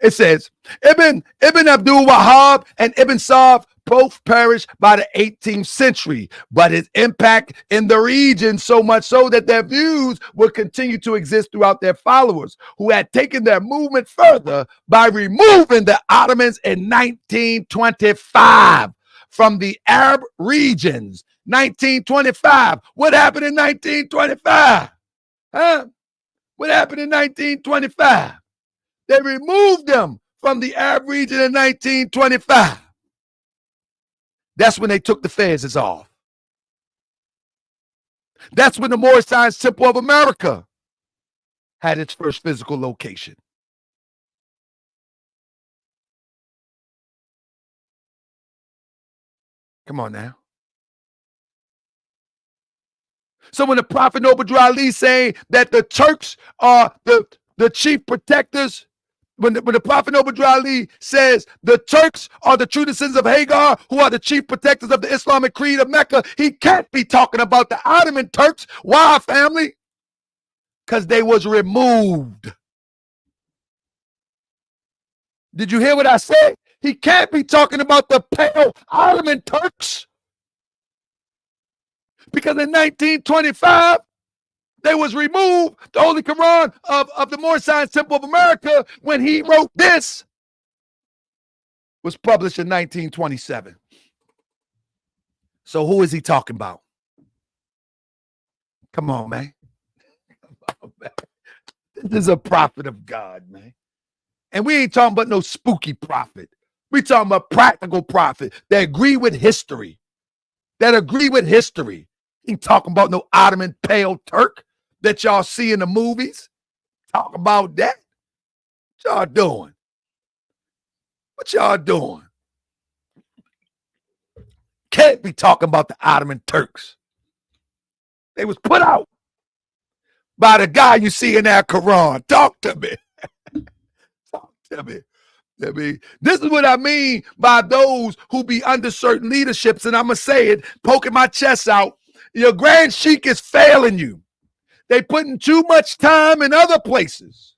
S1: It says, Ibn Abdul Wahhab and Ibenn Sad both perished by the 18th century, but his impact in the region so much so that their views would continue to exist throughout their followers, who had taken their movement further by removing the Ottomans in 1925 from the Arab regions. 1925. What happened in 1925? Huh? What happened in 1925? They removed them from the Arab region in 1925. That's when they took the fezes off. That's when the Moorish Temple of America had its first physical location. Come on now. So when the Prophet Noble Drew Ali saying that the Turks are the chief protectors, when the Prophet Noble Drew Ali says the Turks are the true descendants of Hagar, who are the chief protectors of the Islamic creed of Mecca, he can't be talking about the Ottoman Turks. Why, family? Because they was removed. Did you hear what I said? He can't be talking about the pale Ottoman Turks. Because in 1925, they was removed. The Holy Koran of the Moorish Temple of America, when he wrote this, was published in 1927. So who is he talking about? Come on, man. Come on, man. This is a prophet of God, man. And we ain't talking about no spooky prophet. We talking about practical prophet that agree with history. Ain't talking about no Ottoman pale Turk that y'all see in the movies. Talk about that. What y'all doing? What y'all doing? Can't be talking about the Ottoman Turks. They was put out by the guy you see in that Quran. Talk to me. Talk to me. This is what I mean by those who be under certain leaderships, and I'm going to say it, poking my chest out. Your Grand Sheik is failing you. They putting too much time in other places.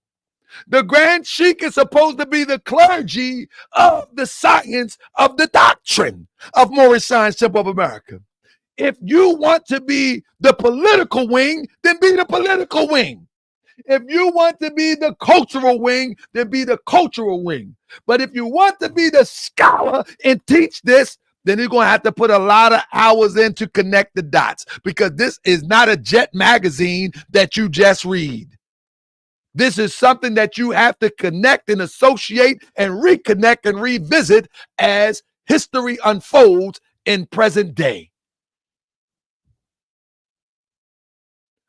S1: The Grand Sheik is supposed to be the clergy of the science of the doctrine of Moorish Science Temple of America. If you want to be the political wing, then be the political wing. If you want to be the cultural wing, then be the cultural wing. But if you want to be the scholar and teach this, then you're going to have to put a lot of hours in to connect the dots, because this is not a jet magazine that you just read. This is something that you have to connect and associate and reconnect and revisit as history unfolds in present day.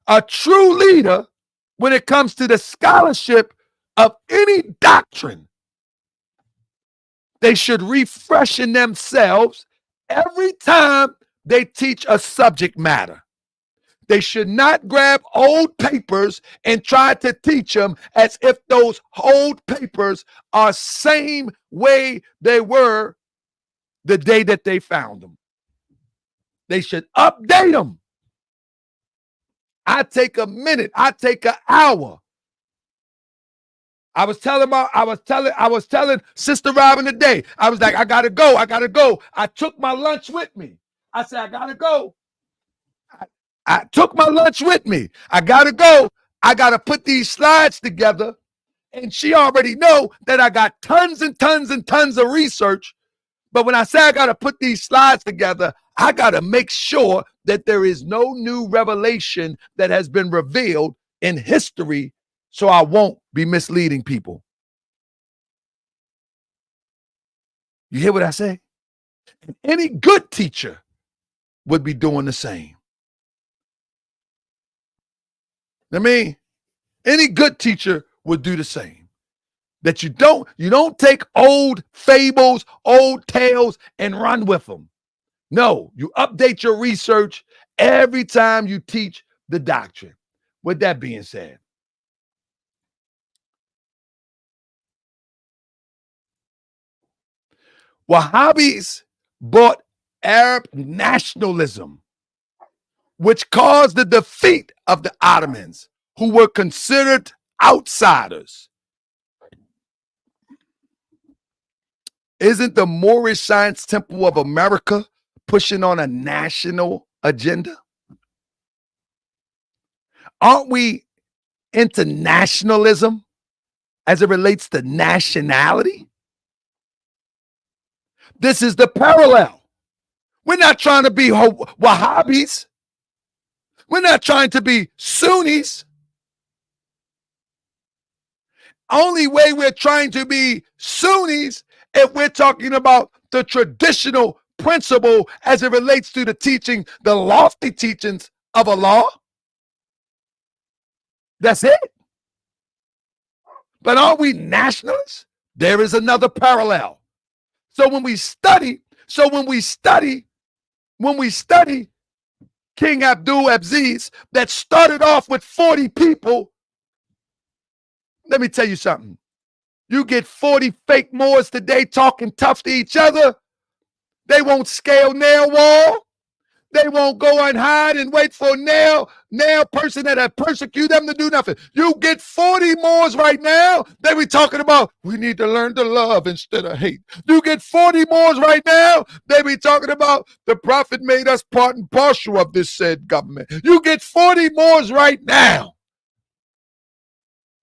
S1: A true leader, when it comes to the scholarship of any doctrine, they should refresh in themselves every time they teach a subject matter. They should not grab old papers and try to teach them as if those old papers are same way they were the day that they found them. They should update them. I take a minute. I take an hour. I was telling Sister Robin today. I was like, I gotta go. I took my lunch with me. I said, I gotta go. I took my lunch with me. I gotta go. I gotta put these slides together. And she already know that I got tons and tons and tons of research. But when I say I gotta put these slides together, I gotta make sure that there is no new revelation that has been revealed in history, so I won't be misleading people. You hear what I say? And any good teacher would be doing the same. I mean, any good teacher would do the same. That you don't take old fables, old tales, and run with them. No, you update your research every time you teach the doctrine. With that being said, Wahhabis brought Arab nationalism, which caused the defeat of the Ottomans, who were considered outsiders. Isn't the Moorish Science Temple of America pushing on a national agenda? Aren't we into nationalism as it relates to nationality? This is the parallel. We're not trying to be Wahhabis. We're not trying to be Sunnis. Only way we're trying to be Sunnis if we're talking about the traditional principle as it relates to the teaching, the lofty teachings of Allah. That's it. But are we nationalists? There is another parallel. So when we study King Abdul Aziz, that started off with 40 people, let me tell you something. You get 40 fake Moors today talking tough to each other. They won't scale nail wall. They won't go and hide and wait for nail person that have persecuted them to do nothing. You get 40 Moors right now. They be talking about we need to learn to love instead of hate. You get 40 Moors right now. They be talking about the Prophet made us part and parcel of this said government. You get 40 Moors right now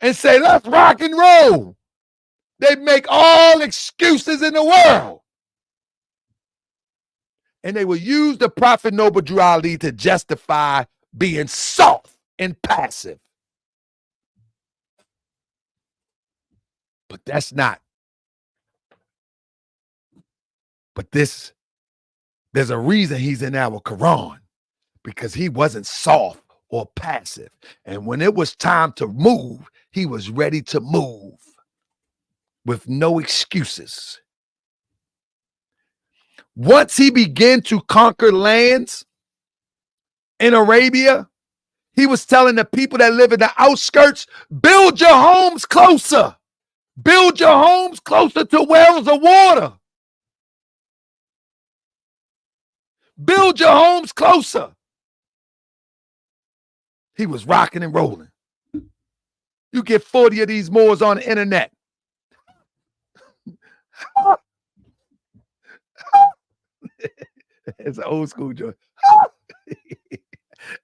S1: and say, let's rock and roll. They make all excuses in the world. And they will use the Prophet Noble Drew Ali to justify being soft and passive. But that's not. But there's a reason he's in our Quran, because he wasn't soft or passive. And when it was time to move, he was ready to move. with no excuses. Once he began to conquer lands in Arabia, he was telling the people that live in the outskirts, build your homes closer. Build your homes closer to wells of water. Build your homes closer. He was rocking and rolling. You get 40 of these Moors on the internet. It's an old school joke.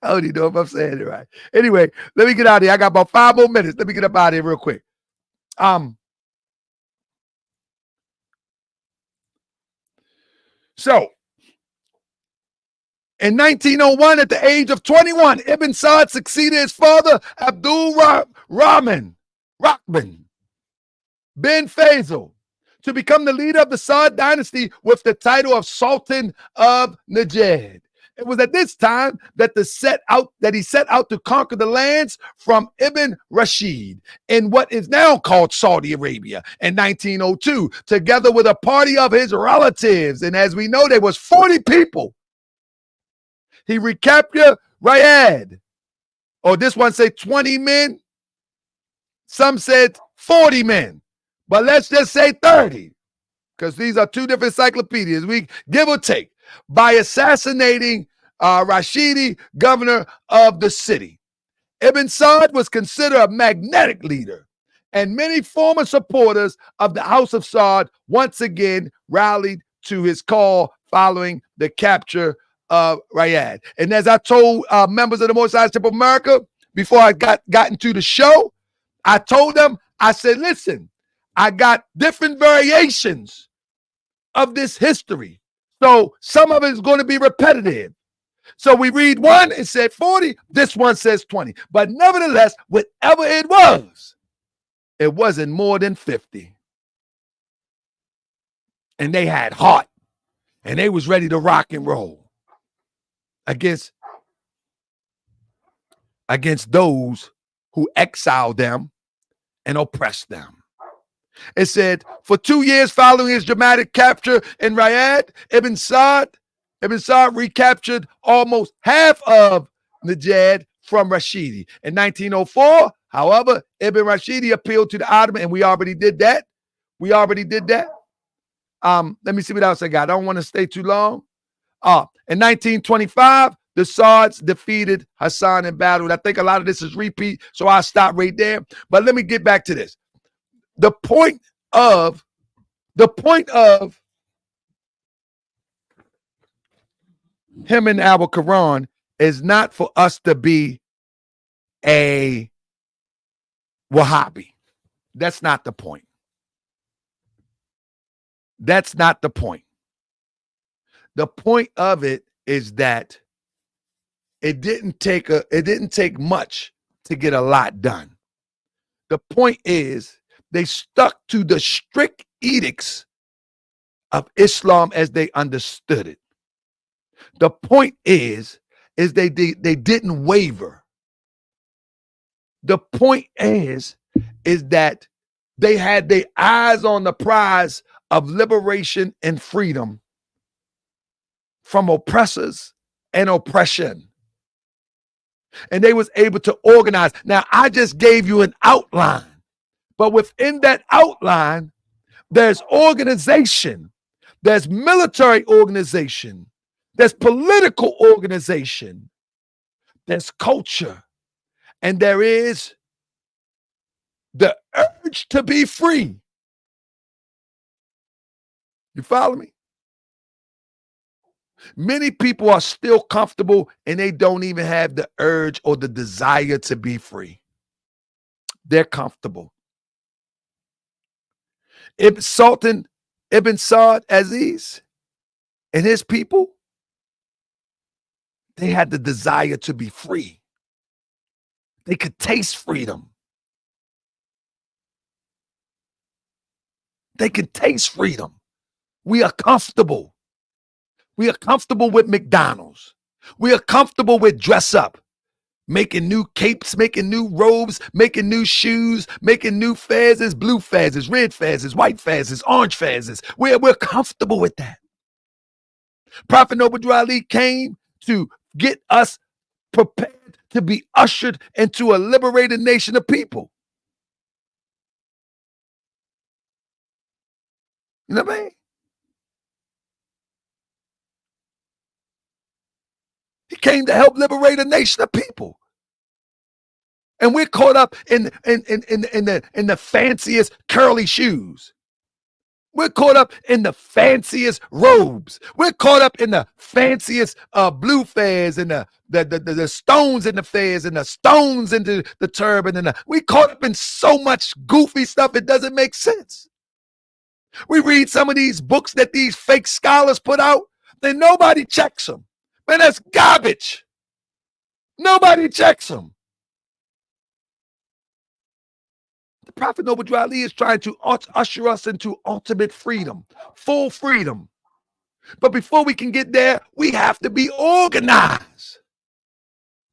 S1: I don't even know if I'm saying it right. Anyway, let me get out of here. I got about 5 more minutes. Let me get up out of here real quick. So, in 1901, at the age of 21, Ibenn Sad succeeded his father, Abdul Rahman bin Faisal, to become the leader of the Saud dynasty with the title of Sultan of Najd. It was at this time that he set out to conquer the lands from Ibn Rashid in what is now called Saudi Arabia in 1902, together with a party of his relatives. And as we know, there was 40 people. He recaptured Riyadh. Or this one said 20 men. Some said 40 men. But let's just say 30, because these are two different encyclopedias. We give or take, by assassinating Rashidi, governor of the city. Ibenn Sad was considered a magnetic leader, and many former supporters of the House of Saud once again rallied to his call following the capture of Riyadh. And as I told members of the Moorish Americans Seek America before I got into the show, I told them, I said, listen, I got different variations of this history. So some of it is going to be repetitive. So we read one, it said 40, this one says 20. But nevertheless, whatever it wasn't more than 50. And they had heart. And they was ready to rock and roll against those who exiled them and oppressed them. It said, for 2 years following his dramatic capture in Riyadh, Ibenn Sad recaptured almost half of Najd from Rashidi. In 1904, however, Ibn Rashidi appealed to the Ottoman, and we already did that. Let me see what else I got. I don't want to stay too long. In 1925, the Sauds defeated Hassan in battle. I think a lot of this is repeat, so I'll stop right there. But let me get back to this. The point of him in our Quran is not for us to be a Wahhabi. That's not the point. That's not the point. The point of it is that it didn't take much to get a lot done. The point is they stuck to the strict edicts of Islam as they understood it. The point is they didn't waver. The point is that they had their eyes on the prize of liberation and freedom from oppressors and oppression. And they was able to organize. Now, I just gave you an outline, but within that outline, there's organization, there's military organization, there's political organization, there's culture, and there is the urge to be free. You follow me? Many people are still comfortable and they don't even have the urge or the desire to be free. They're comfortable. Sultan Ibenn Saud Aziz and his people, they had the desire to be free. They could taste freedom. They could taste freedom. We are comfortable. We are comfortable with McDonald's. We are comfortable with dress up. making new capes, making new robes, making new shoes, making new fezzes, blue fezzes, red fezzes, white fezzes, orange fezzes. We're comfortable with that. Prophet Noble Ali came to get us prepared to be ushered into a liberated nation of people. You know what I mean? He came to help liberate a nation of people. And we're caught up in the fanciest curly shoes. We're caught up in the fanciest robes. We're caught up in the fanciest blue fez and the stones in the fez and the stones into the turban. And we caught up in so much goofy stuff, it doesn't make sense. We read some of these books that these fake scholars put out, then nobody checks them. Man, that's garbage. Nobody checks them. The Prophet Noble Ali is trying to usher us into ultimate freedom, full freedom. But before we can get there, we have to be organized.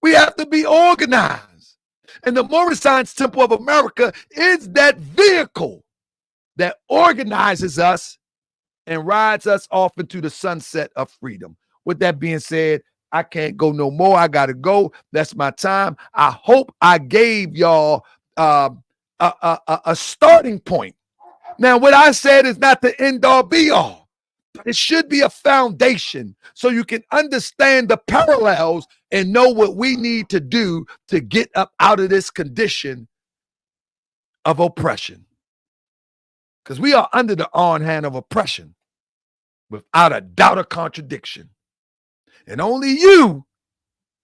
S1: We have to be organized. And the Moorish Temple of America is that vehicle that organizes us and rides us off into the sunset of freedom. With that being said, I can't go no more. I got to go. That's my time. I hope I gave y'all a starting point. Now, what I said is not the end all be all, but it should be a foundation so you can understand the parallels and know what we need to do to get up out of this condition of oppression. Because we are under the on hand of oppression without a doubt or contradiction. And only you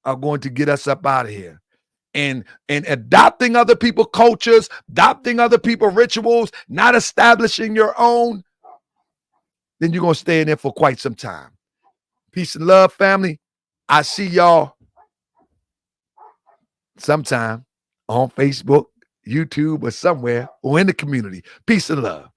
S1: are going to get us up out of here. And adopting other people's cultures, adopting other people's rituals, not establishing your own, then you're going to stay in there for quite some time. Peace and love, family. I see y'all sometime on Facebook, YouTube, or somewhere, or in the community. Peace and love.